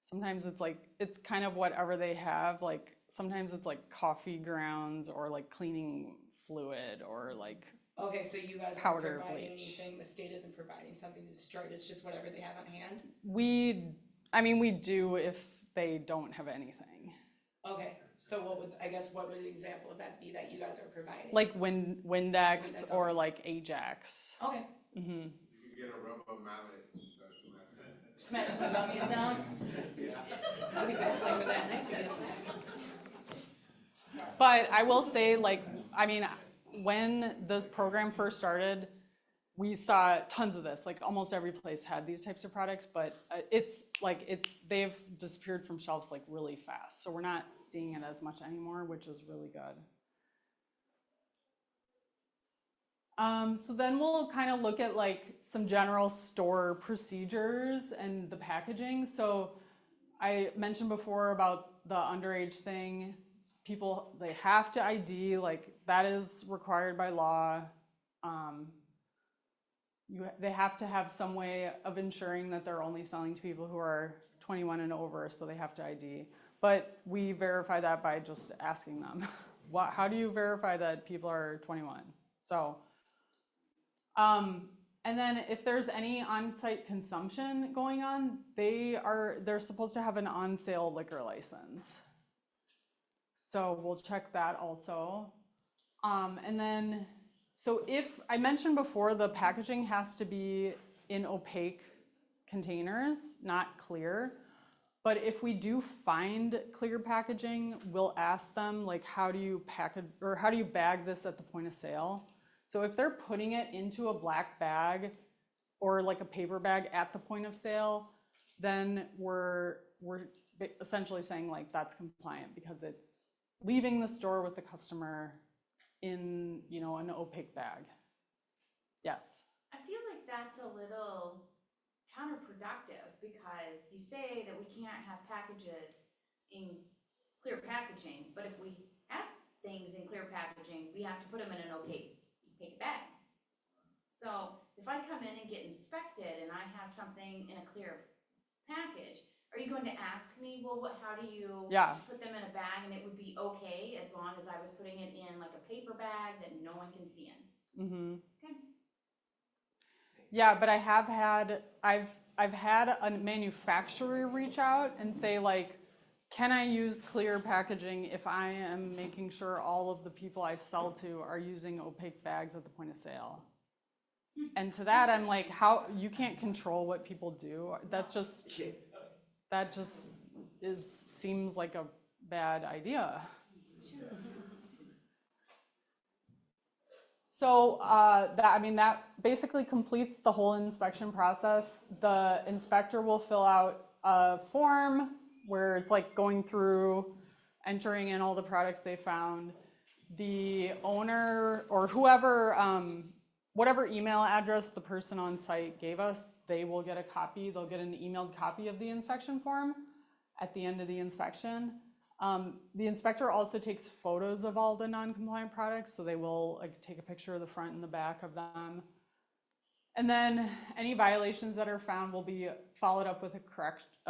sometimes it's kind of whatever they have. Like sometimes it's like coffee grounds or like cleaning fluid or like Okay, so you guys aren't powder providing bleach. anything, the state isn't providing something to destroy it, it's just whatever they have on hand? We do if they don't have anything. Okay, so what would an example of that be that you guys are providing? Like Windex or like Ajax. Okay. Mm-hmm. You could get a rubber mallet. Smash some gummies down? I'll be back later that night to get them back. But I will say, like, I mean, when the program first started, we saw tons of this. Like almost every place had these types of products, but they've disappeared from shelves like really fast. So we're not seeing it as much anymore, which is really good. So then we'll kind of look at like some general store procedures and the packaging. So I mentioned before about the underage thing. People, they have to ID, like that is required by law. They have to have some way of ensuring that they're only selling to people who are 21 and over, so they have to ID. But we verify that by just asking them, how do you verify that people are 21? So, and then if there's any on-site consumption going on, they're supposed to have an on-sale liquor license. So we'll check that also. And then, so if I mentioned before, the packaging has to be in opaque containers, not clear. But if we do find clear packaging, we'll ask them like, how do you package or how do you bag this at the point of sale? So if they're putting it into a black bag or like a paper bag at the point of sale, then we're essentially saying like that's compliant because it's leaving the store with the customer in, an opaque bag. Yes. I feel like that's a little counterproductive because you say that we can't have packages in clear packaging, but if we have things in clear packaging, we have to put them in an opaque bag. So if I come in and get inspected and I have something in a clear package, are you going to ask me, well, how do you put them in a bag and it would be okay as long as I was putting it in like a paper bag that no one can see in? Okay. Yeah, but I've had a manufacturer reach out and say like, can I use clear packaging if I am making sure all of the people I sell to are using opaque bags at the point of sale? And to that, I'm like, how, you can't control what people do. That just seems like a bad idea. So that basically completes the whole inspection process. The inspector will fill out a form where it's like going through, entering in all the products they found. The owner or whoever, whatever email address the person on site gave us, they will get a copy. They'll get an emailed copy of the inspection form at the end of the inspection. The inspector also takes photos of all the non-compliant products, so they will like take a picture of the front and the back of them. And then any violations that are found will be followed up with a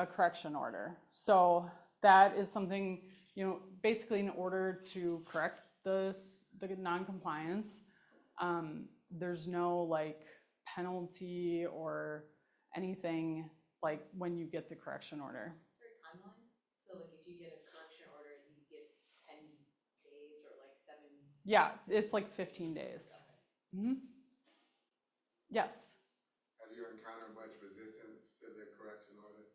correction order. So that is something, basically in order to correct the non-compliance, there's no like penalty or anything like when you get the correction order. Is there a timeline? So like if you get a correction order, you get 10 days or like 7? Yeah, it's like 15 days. Yes. Have you encountered much resistance to the correction orders?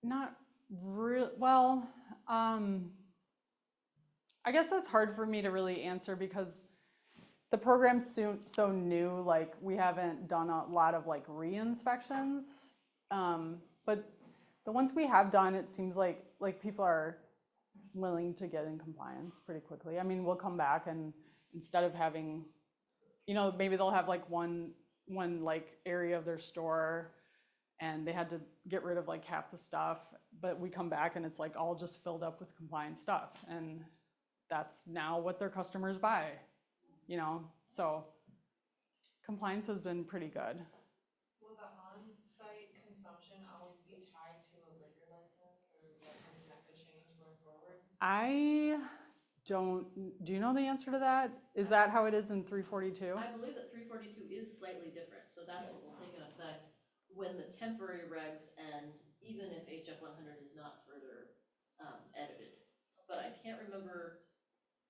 Not real. Well, I guess that's hard for me to really answer because the program's so new. Like we haven't done a lot of like re-inspections, but the ones we have done, it seems like people are willing to get in compliance pretty quickly. I mean, we'll come back and instead of having, maybe they'll have like one like area of their store and they had to get rid of like half the stuff, but we come back and it's like all just filled up with compliant stuff. And that's now what their customers buy, so compliance has been pretty good. Will the on-site consumption always be tied to a liquor license, or is that something that could change going forward? Do you know the answer to that? Is that how it is in 342? I believe that 342 is slightly different, so that's what will take an effect when the temporary regs and even if HF 100 is not further edited. But I can't remember.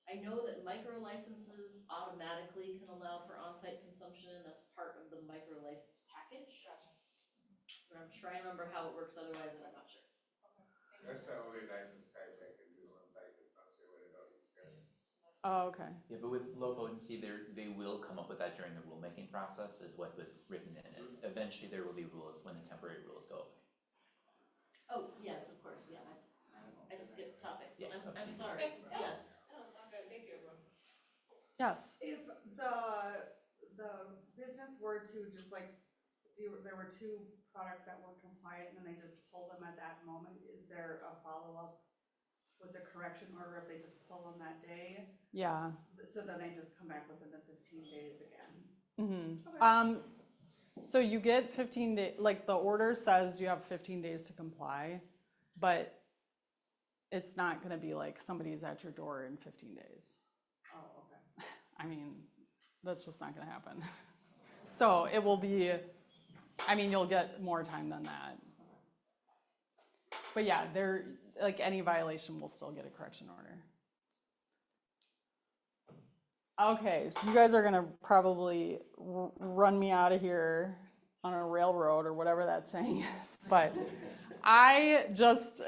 I know that micro licenses automatically can allow for on-site consumption, and that's part of the micro license package. Gotcha. But I'm trying to remember how it works otherwise, and I'm not sure. Okay. That's the only license type that can do on-site consumption with adult use cannabis. Oh, okay. Yeah, but with low potency, they will come up with that during the rulemaking process, is what was written in it. Eventually, there will be rules when the temporary rules go away. Oh, yes, of course, yeah. I skipped topics. Yeah. I'm sorry. Yes. No, it's all good. Thank you, everyone. Yes. If the business were to just like, there were 2 products that were compliant and they just pull them at that moment, is there a follow-up with the correction order if they just pull them that day? Yeah. So then they just come back within the 15 days again? Okay. So you get 15 days, like the order says you have 15 days to comply, but it's not going to be like somebody's at your door in 15 days. Oh, okay. I mean, that's just not going to happen. So it will be, you'll get more time than that. But yeah, like any violation will still get a correction order. Okay, so you guys are gonna probably run me out of here on a railroad or whatever that saying is, but I just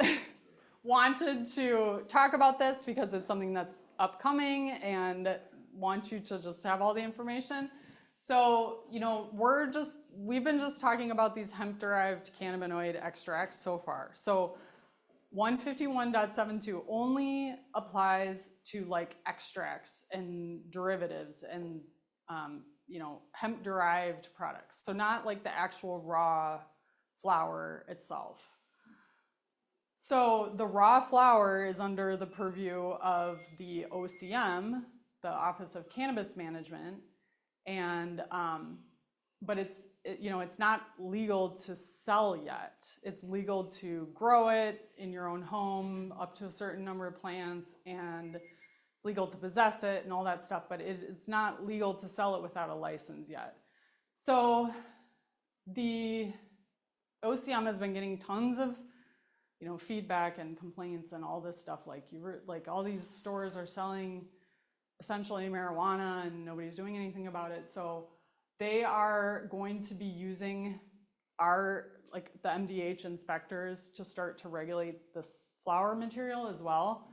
wanted to talk about this because it's something that's upcoming and want you to just have all the information. So, we've been just talking about these hemp-derived cannabinoid extracts so far. So 151.72 only applies to like extracts and derivatives and, hemp-derived products. So not like the actual raw flower itself. So the raw flower is under the purview of the OCM, the Office of Cannabis Management, and but it's not legal to sell yet. It's legal to grow it in your own home up to a certain number of plants, and it's legal to possess it and all that stuff, but it's not legal to sell it without a license yet. So the OCM has been getting tons of feedback and complaints and all this stuff, like all these stores are selling essentially marijuana and nobody's doing anything about it. So they are going to be using the MDH inspectors to start to regulate this flower material as well.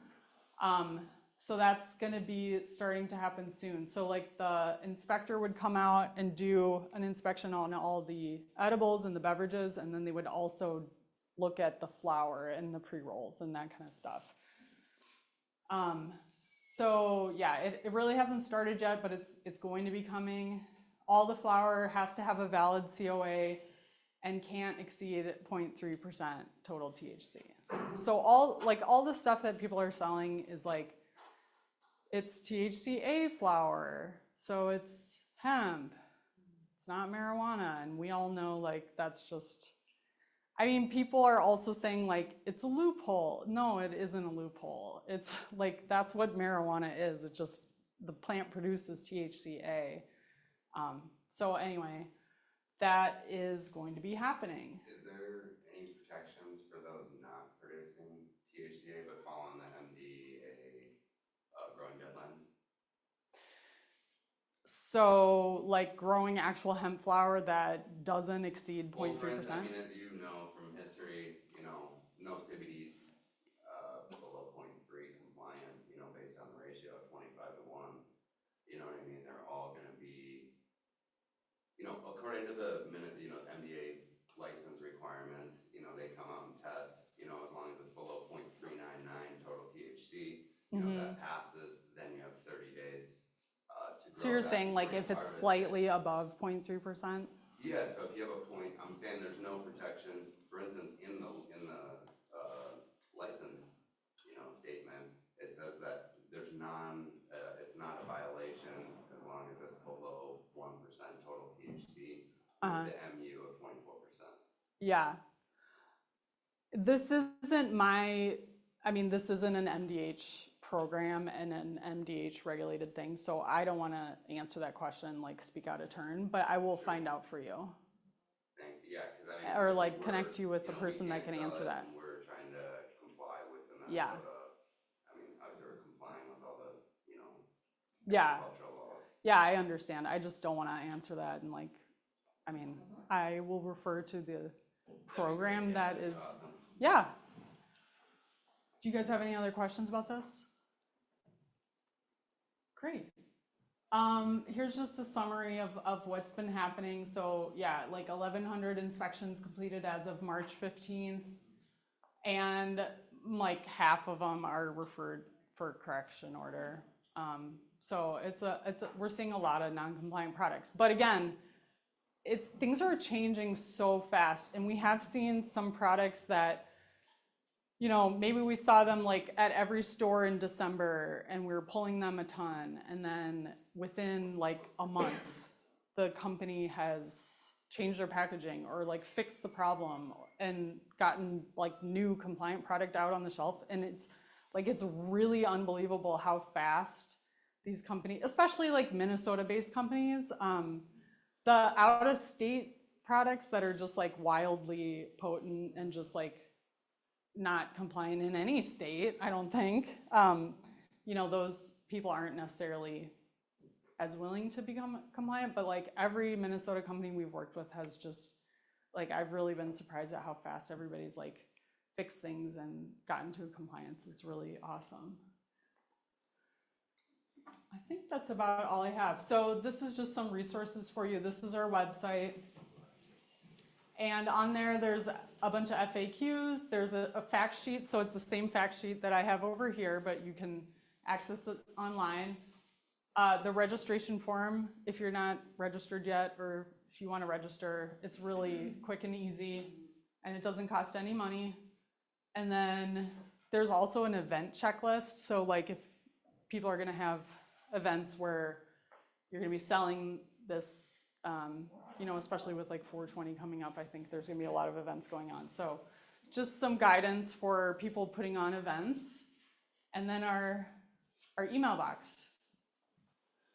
So that's going to be starting to happen soon. So like the inspector would come out and do an inspection on all the edibles and the beverages, and then they would also look at the flower and the pre-rolls and that kind of stuff. So yeah, it really hasn't started yet, but it's going to be coming. All the flower has to have a valid COA and can't exceed 0.3% total THC. So all the stuff that people are selling is like, it's THCA flower, so it's hemp. It's not marijuana, and we all know like that's just. I mean, people are also saying like it's a loophole. No, it isn't a loophole. It's like that's what marijuana is. It's just the plant produces THCA. So anyway, that is going to be happening. Is there any protections for those not producing THCA but following the MDA growing deadlines? So like growing actual hemp flower that doesn't exceed 0.3%? Well, for instance, I mean, as you know from history, no CBDs below 0.3 compliant, based on the ratio of 25 to 1. You know what I mean? They're all going to be, according to the MDA license requirements, they come out and test, as long as it's below 0.399 total THC, that passes, then you have 30 days to grow. So you're saying like if it's slightly above 0.3%? Yeah, so if you have a point, I'm saying there's no protections, for instance, in the license, statement, it says that there's it's not a violation as long as it's below 1% total THC, with the MU of 24%. Yeah. This isn't this isn't an MDH program and an MDH regulated thing, so I don't want to answer that question, like speak out of turn, but I will find out for you. Yeah, because or like connect you with the person that can answer that. We're trying to comply with the Yeah. Obviously we're complying with all the, Yeah. cultural laws. Yeah, I understand. I just don't want to answer that, and I will refer to the program that is. Awesome. Yeah. Do you guys have any other questions about this? Great. Here's just a summary of what's been happening. So yeah, like 1,100 inspections completed as of March 15th, and like half of them are referred for correction order. So we're seeing a lot of non-compliant products. But again, things are changing so fast, and we have seen some products that, maybe we saw them like at every store in December and we were pulling them a ton, and then within like a month, the company has changed their packaging or like fixed the problem and gotten like new compliant product out on the shelf. And it's really unbelievable how fast these companies, especially like Minnesota-based companies, the out-of-state products that are just like wildly potent and just like not compliant in any state, I don't think. Those people aren't necessarily as willing to become compliant, but like every Minnesota company we've worked with has just, like, I've really been surprised at how fast everybody's like fixed things and gotten to compliance. It's really awesome. I think that's about all I have. So this is just some resources for you. This is our website. And on there, there's a bunch of FAQs. There's a fact sheet. So it's the same fact sheet that I have over here, but you can access it online. The registration form, if you're not registered yet, or if you want to register, it's really quick and easy, and it doesn't cost any money. And then there's also an event checklist. So like if people are gonna have events where you're gonna be selling this, you know, especially with like 420 coming up, I think there's gonna be a lot of events going on. So just some guidance for people putting on events. And then our email box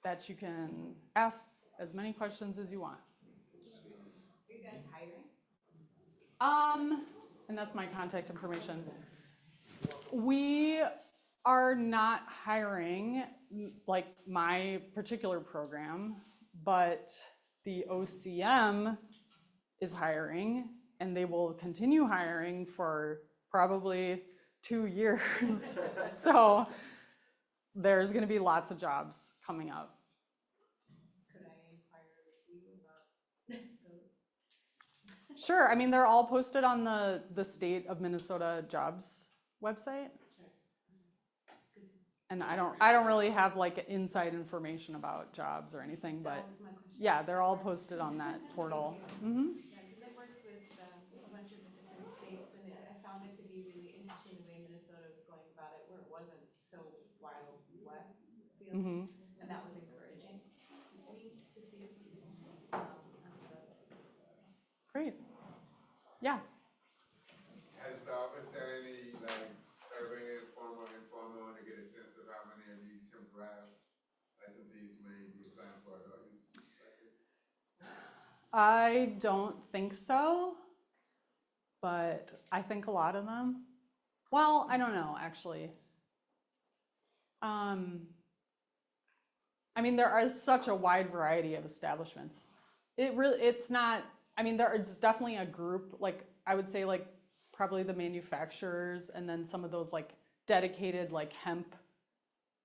that you can ask as many questions as you want. Are you guys hiring? And that's my contact information. We are not hiring like my particular program, but the OCM is hiring, and they will continue hiring for probably 2 years. So there's going to be lots of jobs coming up. Could I inquire with you about those? Sure. I mean, they're all posted on the state of Minnesota jobs website. And I don't really have like inside information about jobs or anything, but yeah, they're all posted on that portal. Mm-hmm. Yeah, because I worked with a bunch of the different states, and I found it to be really interesting the way Minnesota was going about it, where it wasn't so wild west feel, and that was encouraging to me to see. And so that's Great. Yeah. Has the office done any like survey, informal, to get a sense of how many of these hemp-derived licensees may be applying for adult use license? I don't think so, but I think a lot of them. Well, I don't know, actually. I mean, there is such a wide variety of establishments. It's not, I mean, there is definitely a group, like, I would say like probably the manufacturers and then some of those like dedicated like hemp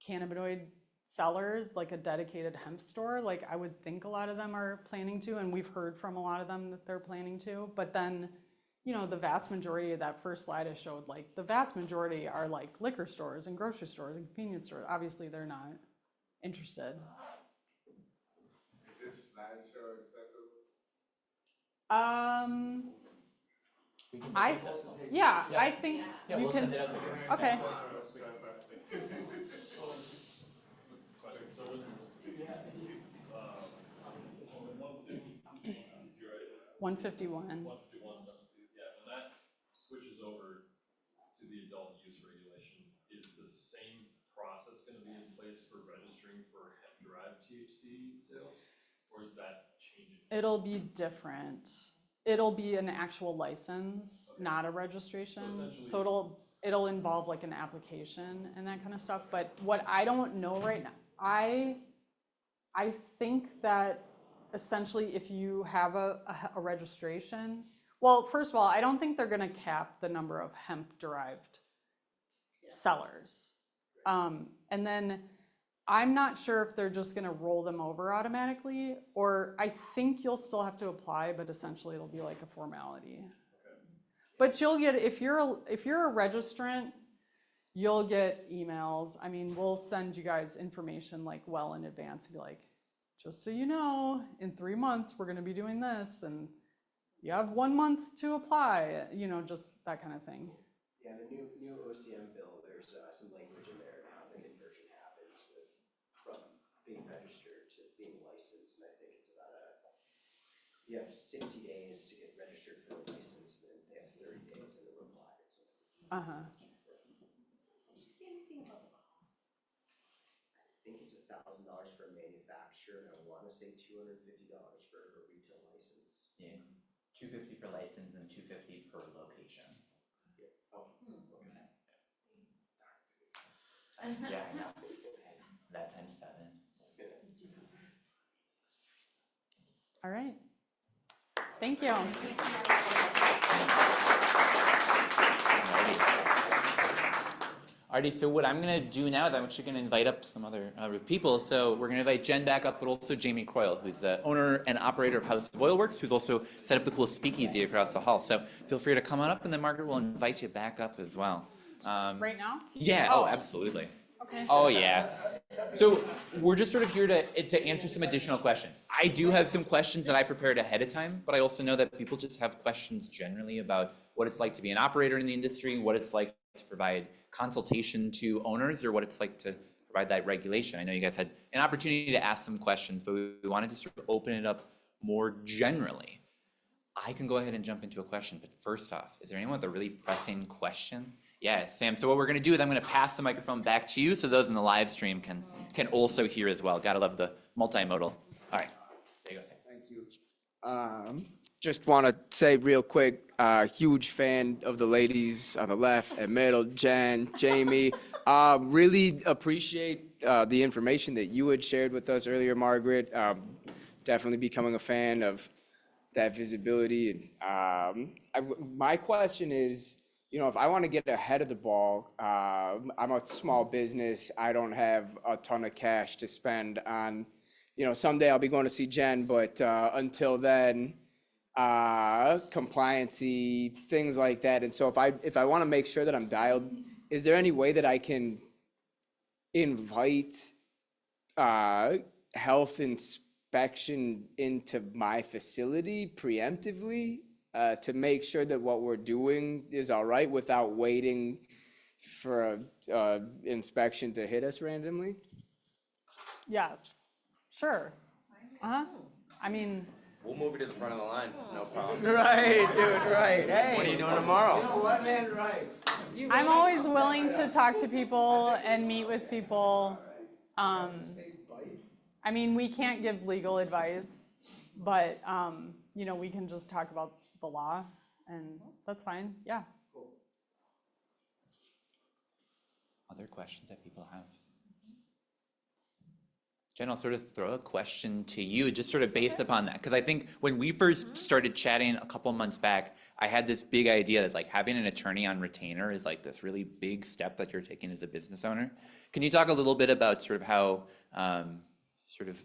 cannabinoid sellers, like a dedicated hemp store. Like I would think a lot of them are planning to, and we've heard from a lot of them that they're planning to. But then, you know, the vast majority of that first slide I showed, like the vast majority are like liquor stores and grocery stores and convenience stores. Obviously they're not interested. Is this slideshow accessible? I think you can. Okay. So when 151. 151, yeah, when that switches over to the adult use regulation, is the same process going to be in place for registering for hemp-derived THC sales, or is that changing? It'll be different. It'll be an actual license, not a registration. So it'll involve like an application and that kind of stuff. But what I don't know right now, I think that essentially if you have a registration, well, first of all, I don't think they're going to cap the number of hemp-derived sellers. And then I'm not sure if they're just going to roll them over automatically, or I think you'll still have to apply, but essentially it'll be like a formality. Okay. But you'll get, if you're a registrant, you'll get emails. I mean, we'll send you guys information like well in advance, be like, just so you know, in 3 months we're going to be doing this, and you have 1 month to apply. You know, just that kind of thing. Yeah, the new OCM bill, there's some language in there now the conversion happens from being registered to being licensed, and I think it's about you have 60 days to get registered for the license, and then they have 30 days and then apply or something. Did you see anything about the cost? I think it's $1,000 for a manufacturer, and I want to say $250 for a retail license. Yeah, $250 per license and $250 per location. Yeah. Oh, okay. Yeah, I know. That times 7. All right. Thank you. Alrighty, so what I'm going to do now is I'm actually going to invite up some other people. So we're going to invite Jen back up, but also Jamie Croyle, who's the owner and operator of House of Oilworks, who's also set up the cool speakeasy across the hall. So feel free to come on up, and then Margaret will invite you back up as well. Right now? Yeah, oh, absolutely. Okay. Oh, yeah. So we're just sort of here to answer some additional questions. I do have some questions that I prepared ahead of time, but I also know that people just have questions generally about what it's like to be an operator in the industry, what it's like to provide consultation to owners, or what it's like to provide that regulation. I know you guys had an opportunity to ask some questions, but we wanted to sort of open it up more generally. I can go ahead and jump into a question, but first off, is there anyone with a really pressing question? Yeah, Sam, so what we're gonna do is I'm gonna pass the microphone back to you so those in the live stream can also hear as well. Gotta love the multimodal. All right, there you go, Sam. Thank you. Just want to say real quick, huge fan of the ladies on the left and middle, Jen, Jamie. Really appreciate the information that you had shared with us earlier, Margaret. Definitely becoming a fan of that visibility. My question is, you know, if I want to get ahead of the ball, I'm a small business. I don't have a ton of cash to spend on, you know, someday I'll be going to see Jen, but until then, compliancy, things like that. And so if I want to make sure that I'm dialed, is there any way that I can invite health inspection into my facility preemptively to make sure that what we're doing is all right without waiting for inspection to hit us randomly? Yes, sure. I mean, We'll move you to the front of the line, no problem. Right, dude, right. Hey. What are you doing tomorrow? You know what, man, right. I'm always willing to talk to people and meet with people. I mean, we can't give legal advice, but, you know, we can just talk about the law, and that's fine, yeah. Other questions that people have? Jen, I'll sort of throw a question to you, just sort of based upon that. Because I think when we first started chatting a couple months back, I had this big idea that like having an attorney on retainer is like this really big step that you're taking as a business owner. Can you talk a little bit about sort of how sort of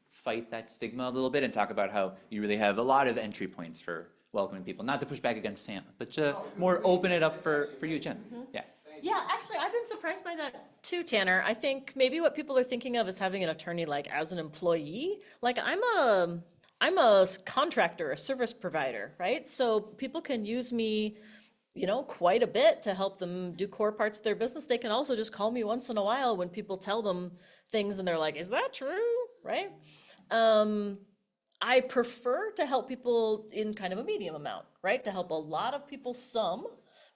fight that stigma a little bit and talk about how you really have a lot of entry points for welcoming people? Not to push back against Sam, but to more open it up for you, Jen. Yeah. Yeah, actually, I've been surprised by that too, Tanner. I think maybe what people are thinking of is having an attorney like as an employee. Like I'm a contractor, a service provider, right? So people can use me, you know, quite a bit to help them do core parts of their business. They can also just call me once in a while when people tell them things and they're like, is that true? Right? I prefer to help people in kind of a medium amount, right? To help a lot of people, some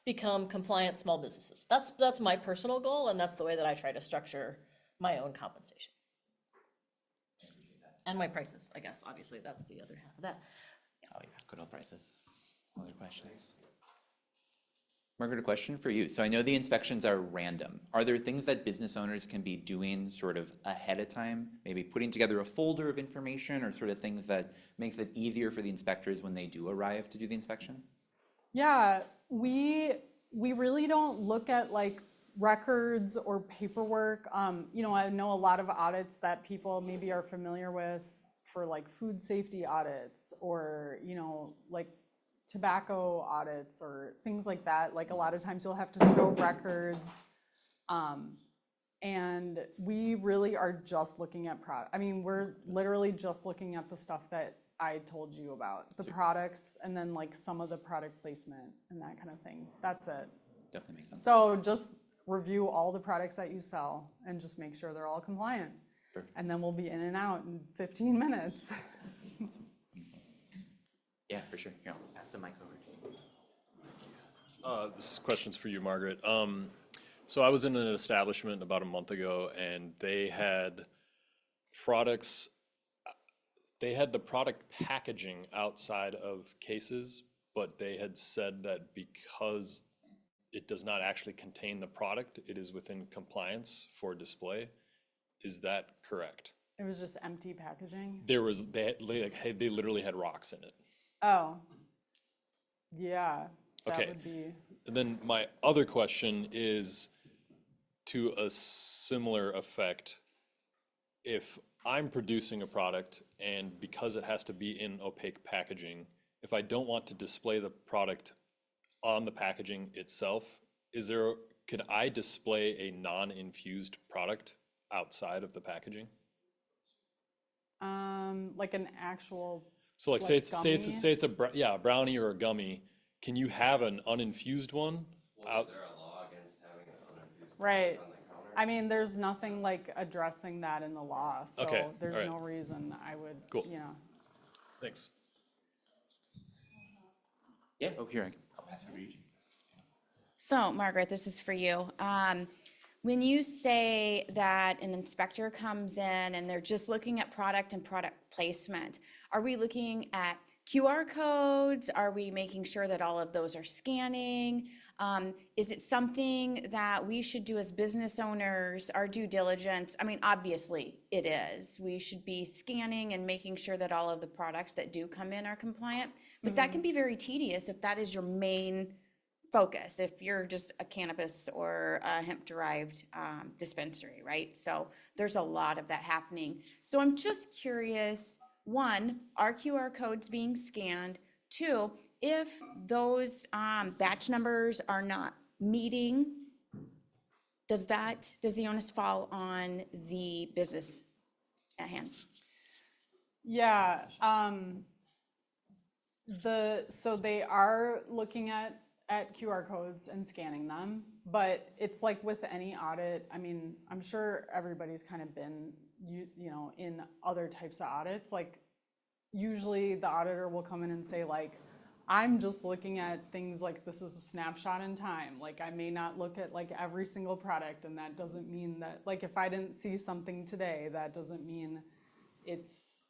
become compliant small businesses. That's my personal goal, and that's the way that I try to structure my own compensation. And my prices, I guess, obviously, that's the other half of that. Oh yeah, good old prices. Other questions? Margaret, a question for you. So I know the inspections are random. Are there things that business owners can be doing sort of ahead of time? Maybe putting together a folder of information or sort of things that makes it easier for the inspectors when they do arrive to do the inspection? Yeah, we really don't look at like records or paperwork. You know, I know a lot of audits that people maybe are familiar with for like food safety audits or, you know, like tobacco audits or things like that. Like a lot of times you'll have to show records. And we really are just looking at product. I mean, we're literally just looking at the stuff that I told you about, the products, and then like some of the product placement and that kind of thing. That's it. Definitely makes sense. So just review all the products that you sell and just make sure they're all compliant. Perfect. And then we'll be in and out in 15 minutes. Yeah, for sure. Here, I'll pass the mic over to you. This question's for you, Margaret. So I was in an establishment about a month ago, and they had products. They had the product packaging outside of cases, but they had said that because it does not actually contain the product, it is within compliance for display. Is that correct? It was just empty packaging? They literally had rocks in it. Oh, yeah, that Okay. would be. And then my other question is to a similar effect. If I'm producing a product and because it has to be in opaque packaging, if I don't want to display the product on the packaging itself, could I display a non-infused product outside of the packaging? Like an actual. So like say it's a brownie or a gummy, can you have an uninfused one out? Is there a law against having an uninfused Right. on the counter? I mean, there's nothing like addressing that in the law, so Okay, there's alright. no reason I would, Cool. you know. Thanks. Yeah, oh, here, I'll pass it over to you. So, Margaret, this is for you. When you say that an inspector comes in and they're just looking at product and product placement, are we looking at QR codes? Are we making sure that all of those are scanning? Is it something that we should do as business owners, our due diligence? I mean, obviously it is. We should be scanning and making sure that all of the products that do come in are compliant. But that can be very tedious if that is your main focus, if you're just a cannabis or a hemp-derived dispensary, right? So there's a lot of that happening. So I'm just curious, one, are QR codes being scanned? Two, if those batch numbers are not meeting, does the onus fall on the business at hand? Yeah, so they are looking at QR codes and scanning them, but it's like with any audit, I mean, I'm sure everybody's kind of been, you know, in other types of audits, like usually the auditor will come in and say like, I'm just looking at things like this is a snapshot in time. Like I may not look at like every single product, and that doesn't mean that, like if I didn't see something today, that doesn't mean it's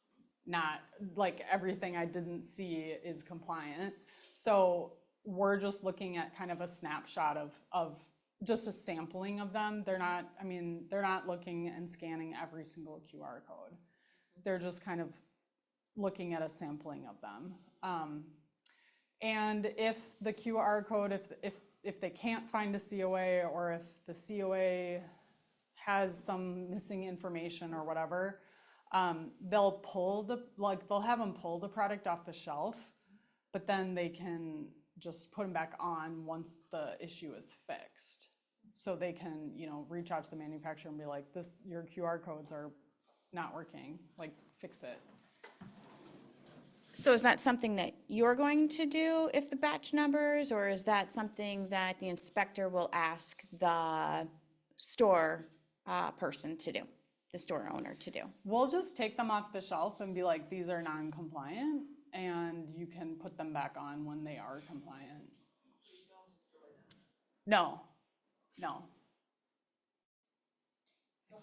not like everything I didn't see is compliant. So we're just looking at kind of a snapshot of just a sampling of them. They're not, I mean, they're not looking and scanning every single QR code. They're just kind of looking at a sampling of them. And if the QR code, if they can't find a COA, or if the COA has some missing information or whatever, they'll have them pull the product off the shelf, but then they can just put them back on once the issue is fixed. So they can, you know, reach out to the manufacturer and be like, your QR codes are not working, like fix it. So is that something that you're going to do if the batch numbers, or is that something that the inspector will ask the store person to do, the store owner to do? We'll just take them off the shelf and be like, these are non-compliant, and you can put them back on when they are compliant. No. So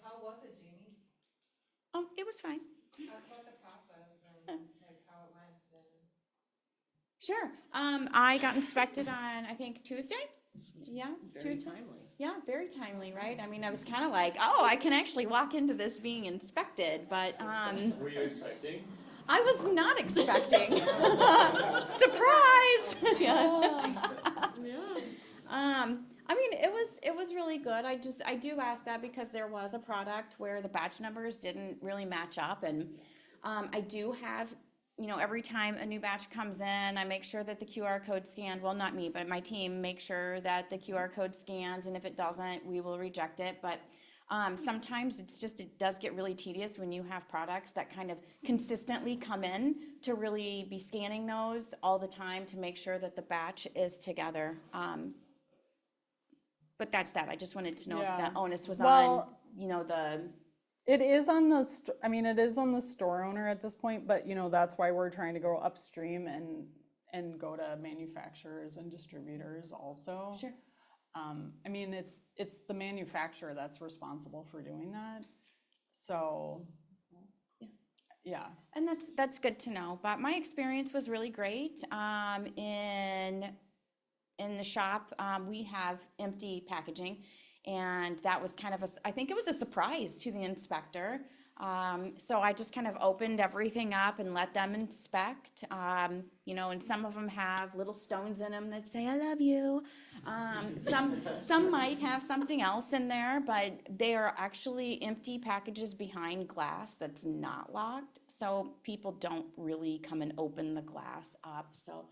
how was it, Jamie? It was fine. Talk about the process and like how it went and. Sure. I got inspected on, I think, Tuesday? Yeah, Very Tuesday. timely. Yeah, very timely, right? I mean, I was kind of like, oh, I can actually walk into this being inspected, but Were you expecting? I was not expecting. Surprise! I mean, it was really good. I do ask that because there was a product where the batch numbers didn't really match up, and I do have, you know, every time a new batch comes in, I make sure that the QR code scanned. Well, not me, but my team makes sure that the QR code scans, and if it doesn't, we will reject it. But sometimes it does get really tedious when you have products that kind of consistently come in to really be scanning those all the time to make sure that the batch is together. But that's that. I just wanted to know if the onus was on, you know, It is on the, it is on the store owner at this point, but you know, that's why we're trying to go upstream and go to manufacturers and distributors also. Sure. I mean, it's the manufacturer that's responsible for doing that. So, yeah. And that's good to know. But my experience was really great. In the shop, we have empty packaging. And that was kind of I think it was a surprise to the inspector. So I just kind of opened everything up and let them inspect. You know, and some of them have little stones in them that say, I love you. Some might have something else in there, but they are actually empty packages behind glass that's not locked. So people don't really come and open the glass up. So,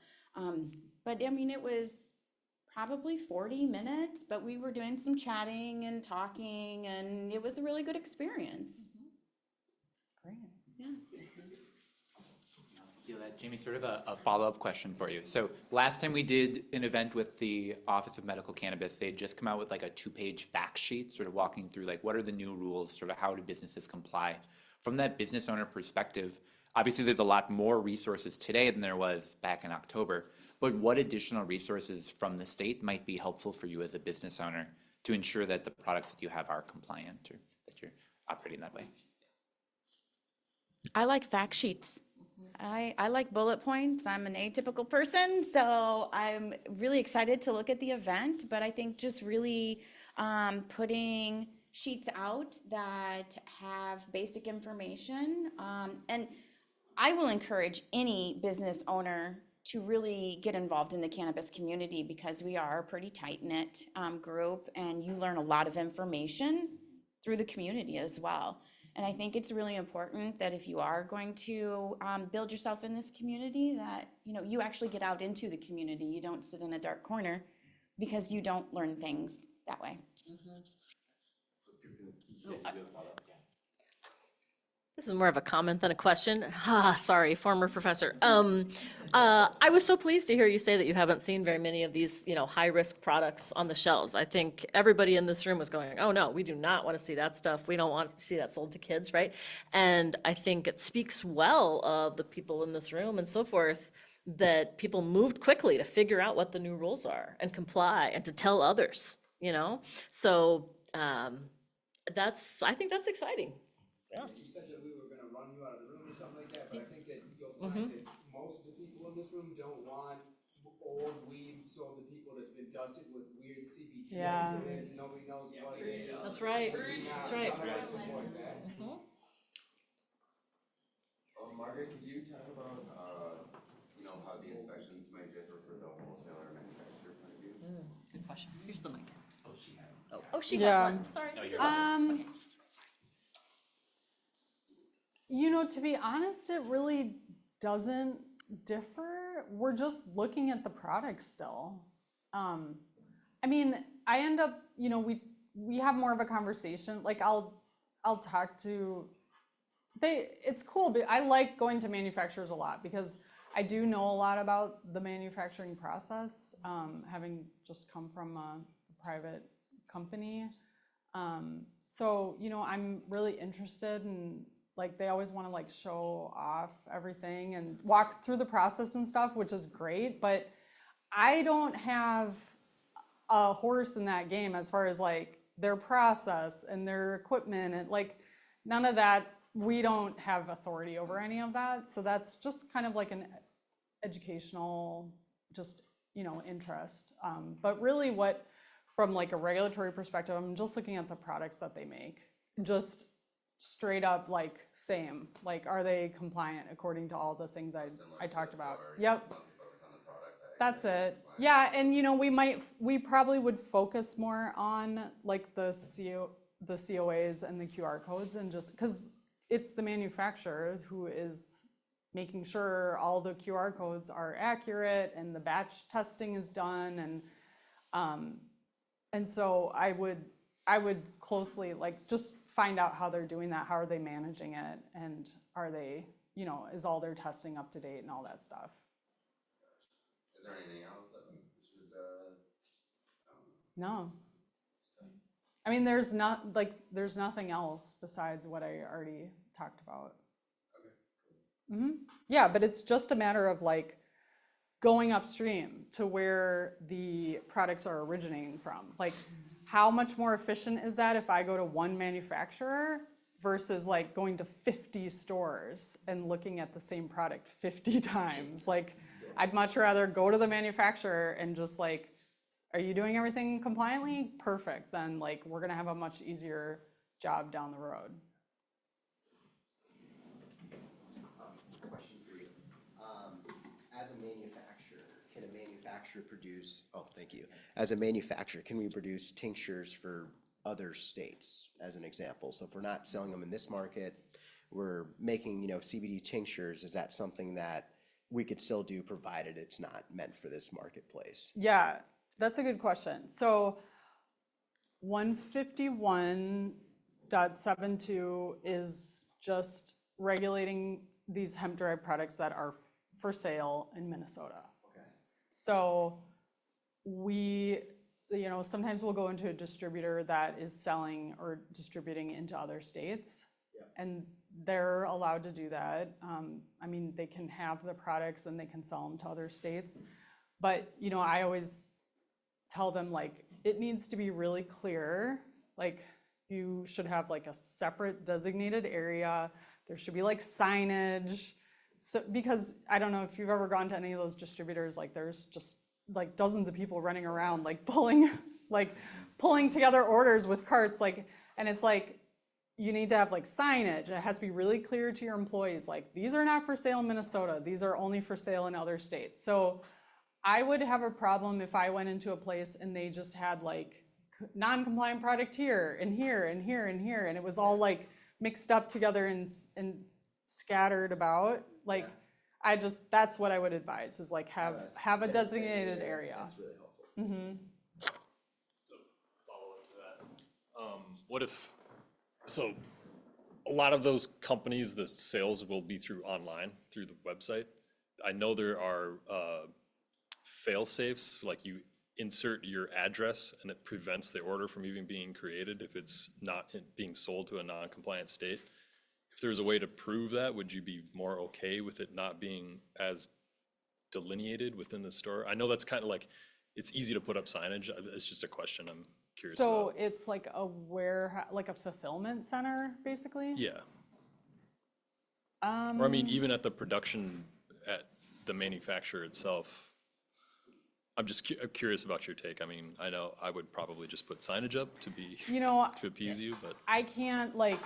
but I mean, it was probably 40 minutes, but we were doing some chatting and talking, and it was a really good experience. Great. Yeah. Steal that, Jamie, sort of a follow-up question for you. So last time we did an event with the Office of Medical Cannabis, they had just come out with like a 2-page fact sheet, sort of walking through like what are the new rules, sort of how do businesses comply. From that business owner perspective, obviously there's a lot more resources today than there was back in October, but what additional resources from the state might be helpful for you as a business owner to ensure that the products that you have are compliant or that you're operating that way? I like fact sheets. I like bullet points. I'm an atypical person, so I'm really excited to look at the event, but I think just really putting sheets out that have basic information. And I will encourage any business owner to really get involved in the cannabis community because we are a pretty tight-knit group, and you learn a lot of information through the community as well. And I think it's really important that if you are going to build yourself in this community, that you actually get out into the community. You don't sit in a dark corner because you don't learn things that way. This is more of a comment than a question. Sorry, former professor. I was so pleased to hear you say that you haven't seen very many of these, high-risk products on the shelves. I think everybody in this room was going, oh no, we do not want to see that stuff. We don't want to see that sold to kids, right? And I think it speaks well of the people in this room and so forth that people moved quickly to figure out what the new rules are and comply and to tell others, So I think that's exciing. Yeah. You said that we were gonna run you out of the room or something like that, but I think that you'll find that most of the people in this room don't want old weed sold to people that's been dusted with weird CBD. Yeah. So that nobody knows what it is. That's right. That's right. Support that. Margaret, could you talk about, how the inspections might differ for the wholesaler and manufacturer point of view? Good question. Here's the mic. Oh, she Yeah. has one. Sorry. No, This you're is- fine. okay. To be honest, it really doesn't differ. We're just looking at the product still. I end up, we have more of a conversation. Like I'll talk to, it's cool, but I like going to manufacturers a lot because I do know a lot about the manufacturing process, having just come from a private company. So, I'm really interested in, they always want to show off everything and walk through the process and stuff, which is great, but I don't have a horse in that game as far as their process and their equipment and none of that. We don't have authority over any of that. So that's just kind of an educational, interest. But really from a regulatory perspective, I'm just looking at the products that they make. Just straight up same. Are they compliant according to all the things I talked about? Yep. That's it. Yeah, and we probably would focus more on the COAs and the QR codes, and just because it's the manufacturer who is making sure all the QR codes are accurate and the batch testing is done, and so I would closely just find out how they're doing that, how are they managing it, and are they, is all their testing up to date and all that stuff. Is there anything else that we should, No. There's nothing else besides what I already talked about. Okay. Yeah, but it's just a matter of going upstream to where the products are originating from. How much more efficient is that if I go to one manufacturer versus going to 50 stores and looking at the same product 50 times? I'd much rather go to the manufacturer and just are you doing everything compliantly? Perfect. Then we're gonna have a much easier job down the road. Question for you. As a manufacturer, can a manufacturer produce, thank you. As a manufacturer, can we produce tinctures for other states, as an example? So if we're not selling them in this market, we're making, CBD tinctures, is that something that we could still do provided it's not meant for this marketplace? Yeah, that's a good question. So 151.72 is just regulating these hemp-derived products that are for sale in Minnesota. Okay. So we, sometimes we'll go into a distributor that is selling or distributing into other states. Yep. And they're allowed to do that. I mean, they can have the products and they can sell them to other states. But, I always tell them, like, it needs to be really clear. Like, you should have like a separate designated area. There should be like signage. So, because I don't know if you've ever gone to any of those distributors, like there's just like dozens of people running around, like pulling together orders with carts, like, and it's like, you need to have like signage. It has to be really clear to your employees, like, these are not for sale in Minnesota. These are only for sale in other states. So I would have a problem if I went into a place and they just had like non-compliant product here and here and here and here, and it was all like mixed up together and scattered about. Like, that's what I would advise, is like have a designated area. That's really helpful. Mm-hmm. So follow up to that. So a lot of those companies, the sales will be through online, through the website. I know there are fail safes, like you insert your address and it prevents the order from even being created if it's not being sold to a non-compliant state. If there's a way to prove that, would you be more okay with it not being as delineated within the store? I know that's kind of like, it's easy to put up signage. It's just a question I'm curious So about. it's like a warehouse, like a fulfillment center, basically? Yeah. Or I mean, even at the production, at the manufacturer itself, I'm just curious about your take. I mean, I know I would probably just put signage up to be, to appease you, but. I can't like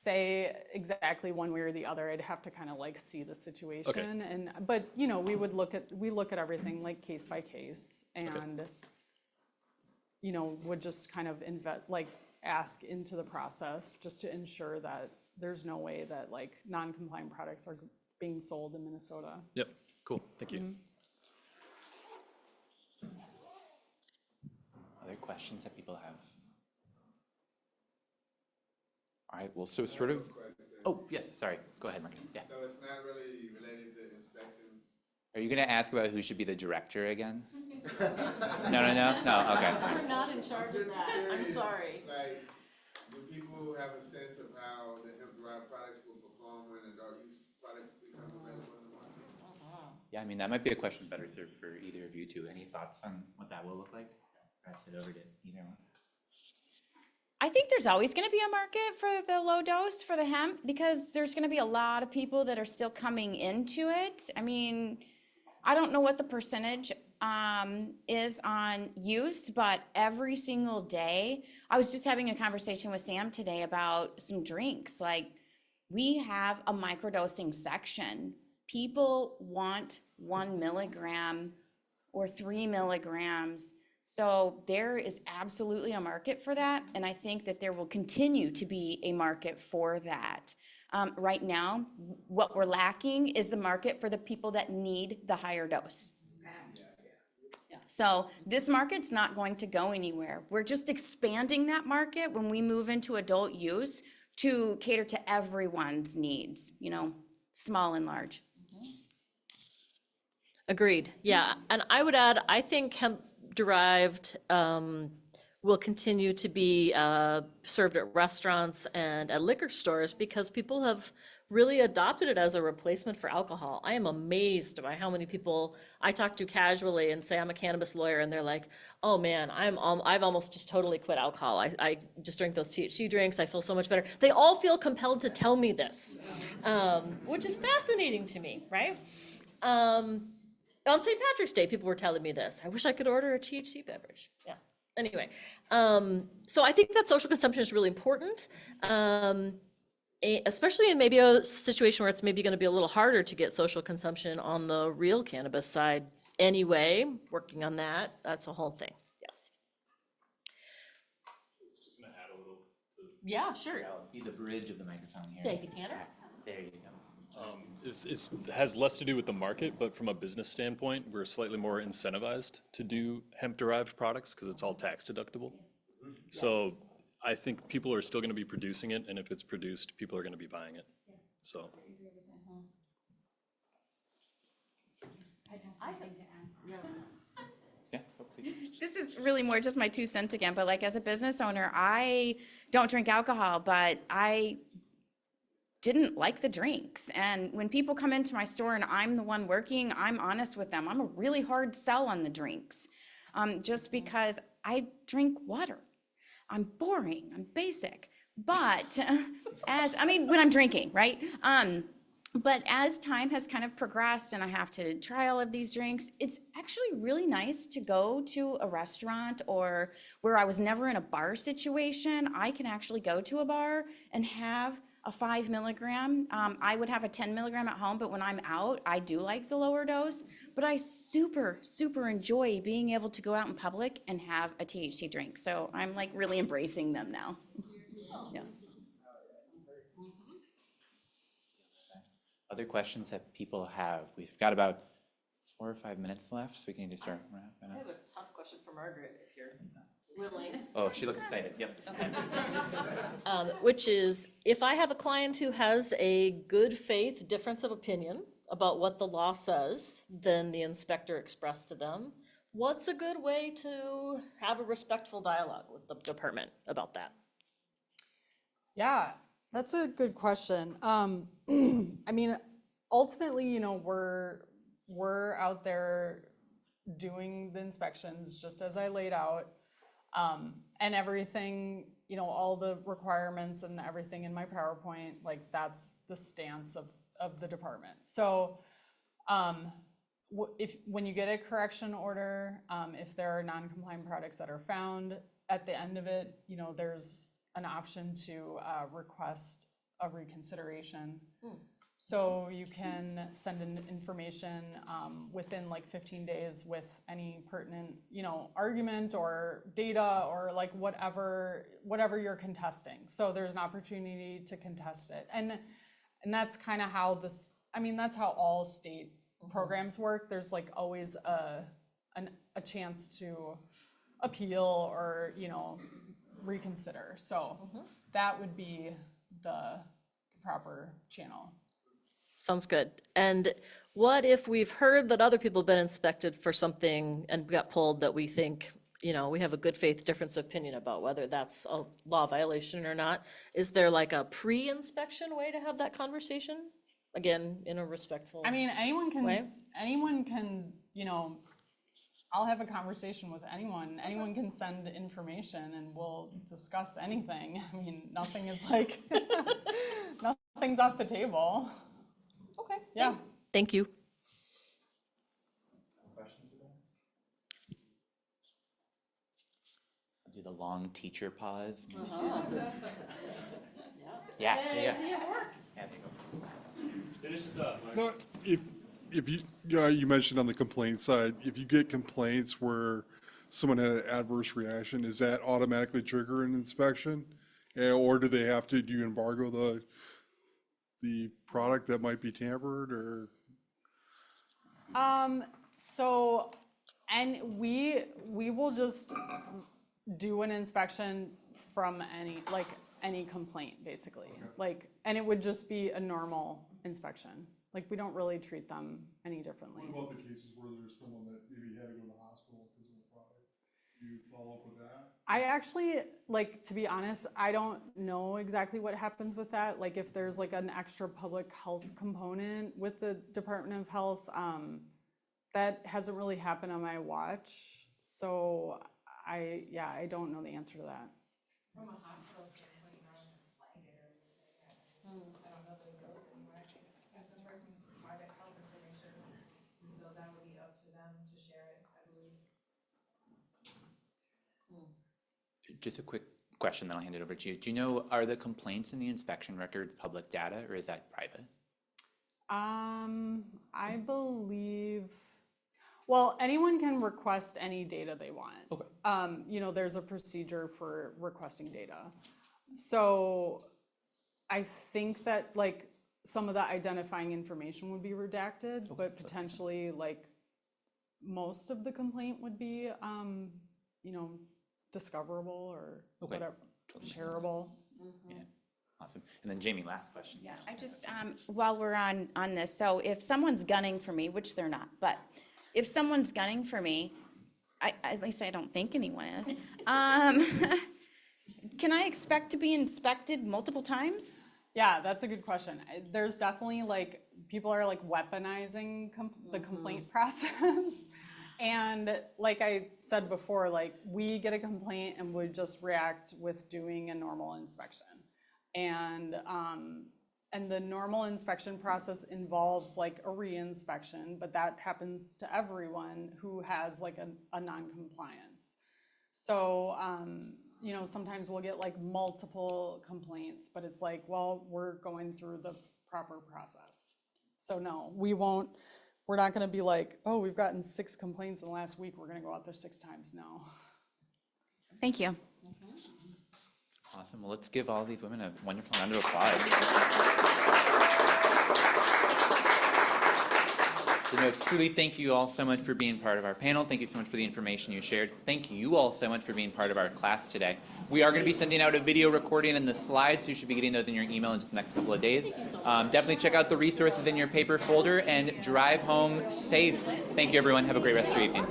say exactly one way or the other. I'd have to kind of like see the situation. Okay. But we look at everything like case by case, and would just kind of ask into the process just to ensure that there's no way that like non-compliant products are being sold in Minnesota. Yep, cool, thank you. Mm-hmm. Other questions that people have? All right, well, so sort of, oh, yes, sorry, go ahead, Marcus, yeah. So it's not really related to inspections? Are you gonna ask about who should be the director again? No, okay. You're not in charge of that, I'm sorry. Like, do people have a sense of how the hemp-derived products will perform when adult use products become available in the market? Yeah, I mean, that might be a question better served for either of you two. Any thoughts on what that will look like? Pass it over to either one. I think there's always going to be a market for the low dose for the hemp, because there's going to be a lot of people that are still coming into it. I mean, I don't know what the percentage is on use, but every single day, I was just having a conversation with Sam today about some drinks. Like, we have a microdosing section. People want 1 milligram or 3 milligrams. So there is absolutely a market for that, and I think that there will continue to be a market for that. Right now, what we're lacking is the market for the people that need the higher dose. So this market's not going to go anywhere. We're just expanding that market when we move into adult use to cater to everyone's needs, small and large. Agreed, yeah, and I would add, I think hemp-derived will continue to be served at restaurants and at liquor stores because people have really adopted it as a replacement for alcohol. I am amazed by how many people I talk to casually and say I'm a cannabis lawyer, and they're like, oh man, I've almost just totally quit alcohol. I just drink those THC drinks, I feel so much better. They all feel compelled to tell me this, which is fascinating to me, right? On St. Patrick's Day, people were telling me this. I wish I could order a THC beverage. Yeah. Anyway, so I think that social consumption is really important, especially in maybe a situation where it's maybe going to be a little harder to get social consumption on the real cannabis side. Anyway, working on that. That's a whole thing. Yes. I was just going to add a little to. Yeah, sure. I'll be the bridge of the microphone here. Thank you, Tanner. There you go. It has less to do with the market, but from a business standpoint, we're slightly more incentivized to do hemp-derived products because it's all tax deductible. So I think people are still going to be producing it, and if it's produced, people are going to be buying it. So. I have something to add. Yeah, oh, please. This is really more just my 2 cents again, but like as a business owner, I don't drink alcohol, but I didn't like the drinks. And when people come into my store and I'm the one working, I'm honest with them. I'm a really hard sell on the drinks, just because I drink water. I'm boring, I'm basic. But when I'm drinking, right? But as time has kind of progressed and I have to try all of these drinks, it's actually really nice to go to a restaurant, or where I was never in a bar situation, I can actually go to a bar and have a 5 milligram. I would have a 10 milligram at home, but when I'm out, I do like the lower dose. But I super, super enjoy being able to go out in public and have a THC drink. So I'm like really embracing them now. Yeah. Other questions that people have? We've got about 4 or 5 minutes left, so we can just start wrapping I up. have a tough question for Margaret, if you're willing. Oh, she looks excited, yep. Which is, if I have a client who has a good faith difference of opinion about what the law says, then the inspector expressed to them, what's a good way to have a respectful dialogue with the department about that? Yeah, that's a good question. I mean, ultimately, you know, we're out there doing the inspections just as I laid out, and everything, you know, all the requirements and everything in my PowerPoint, like that's the stance of the department. So when you get a correction order, if there are non-compliant products that are found, at the end of it, you know, there's an option to request a reconsideration. So you can send in information within like 15 days with any pertinent, you know, argument or data or like whatever you're contesting. So there's an opportunity to contest it. And that's kind of how this, I mean, that's how all state programs work. There's like always a chance to appeal or, you know, reconsider. So that would be the proper channel. Sounds good. And what if we've heard that other people have been inspected for something and got pulled that we think, you know, we have a good faith difference of opinion about whether that's a law violation or not? Is there like a pre-inspection way to have that conversation? Again, in a respectful I mean, anyone way? can, you know, I'll have a conversation with anyone. Anyone can send information and we'll discuss anything. I mean, nothing is like, nothing's off the table. Okay. Yeah. Thank you. Questions about it? Do the long teacher pause. Yeah, yeah. See, it works. Yeah, there you go. Finish this up, Mike. No, if you, you mentioned on the complaint side, if you get complaints where someone had an adverse reaction, is that automatically trigger an inspection? Or do you embargo the product that might be tampered, or? So, and we will just do an inspection from any complaint, basically. Like, and it would just be a normal inspection. Like, we don't really treat them any differently. What about the cases where there's someone that maybe had to go to the hospital because of the product? Do you follow up with that? I actually, like, to be honest, I don't know exactly what happens with that. Like, if there's like an extra public health component with the Department of Health, that hasn't really happened on my watch. So I don't know the answer to that. From a hospital standpoint, you don't flag it or anything. I don't know that it goes anywhere. It's the person's private health information, and so that would be up to them to share it, I believe. Just a quick question, then I'll hand it over to you. Do you know, are the complaints in the inspection records public data, or is that private? I believe, well, anyone can request any data they want. Okay. You know, there's a procedure for requesting data. So I think that like some of the identifying information would be redacted, but potentially like most of the complaint would be, you know, discoverable or whatever, shareable. Yeah. Awesome. And then Jamie, last question. Yeah, I just, while we're on this, so if someone's gunning for me, which they're not, but if someone's gunning for me, at least I don't think anyone is, can I expect to be inspected multiple times? Yeah, that's a good question. There's definitely like, people are like weaponizing the complaint process. And like I said before, like we get a complaint and we just react with doing a normal inspection. And the normal inspection process involves like a re-inspection, but that happens to everyone who has like a non-compliance. So, you know, sometimes we'll get like multiple complaints, but it's like, well, we're going through the proper process. So no, we're not gonna be like, oh, we've gotten 6 complaints in the last week, we're gonna go out there 6 times, no. Thank you. Awesome. Well, let's give all these women a wonderful round of applause. You know, truly thank you all so much for being part of our panel. Thank you so much for the information you shared. Thank you all so much for being part of our class today. We are going to be sending out a video recording and the slides, so you should be getting those in your email in just the next couple of days. Definitely check out the resources in your paper folder and drive home safe. Thank you, everyone. Have a great rest of your evening.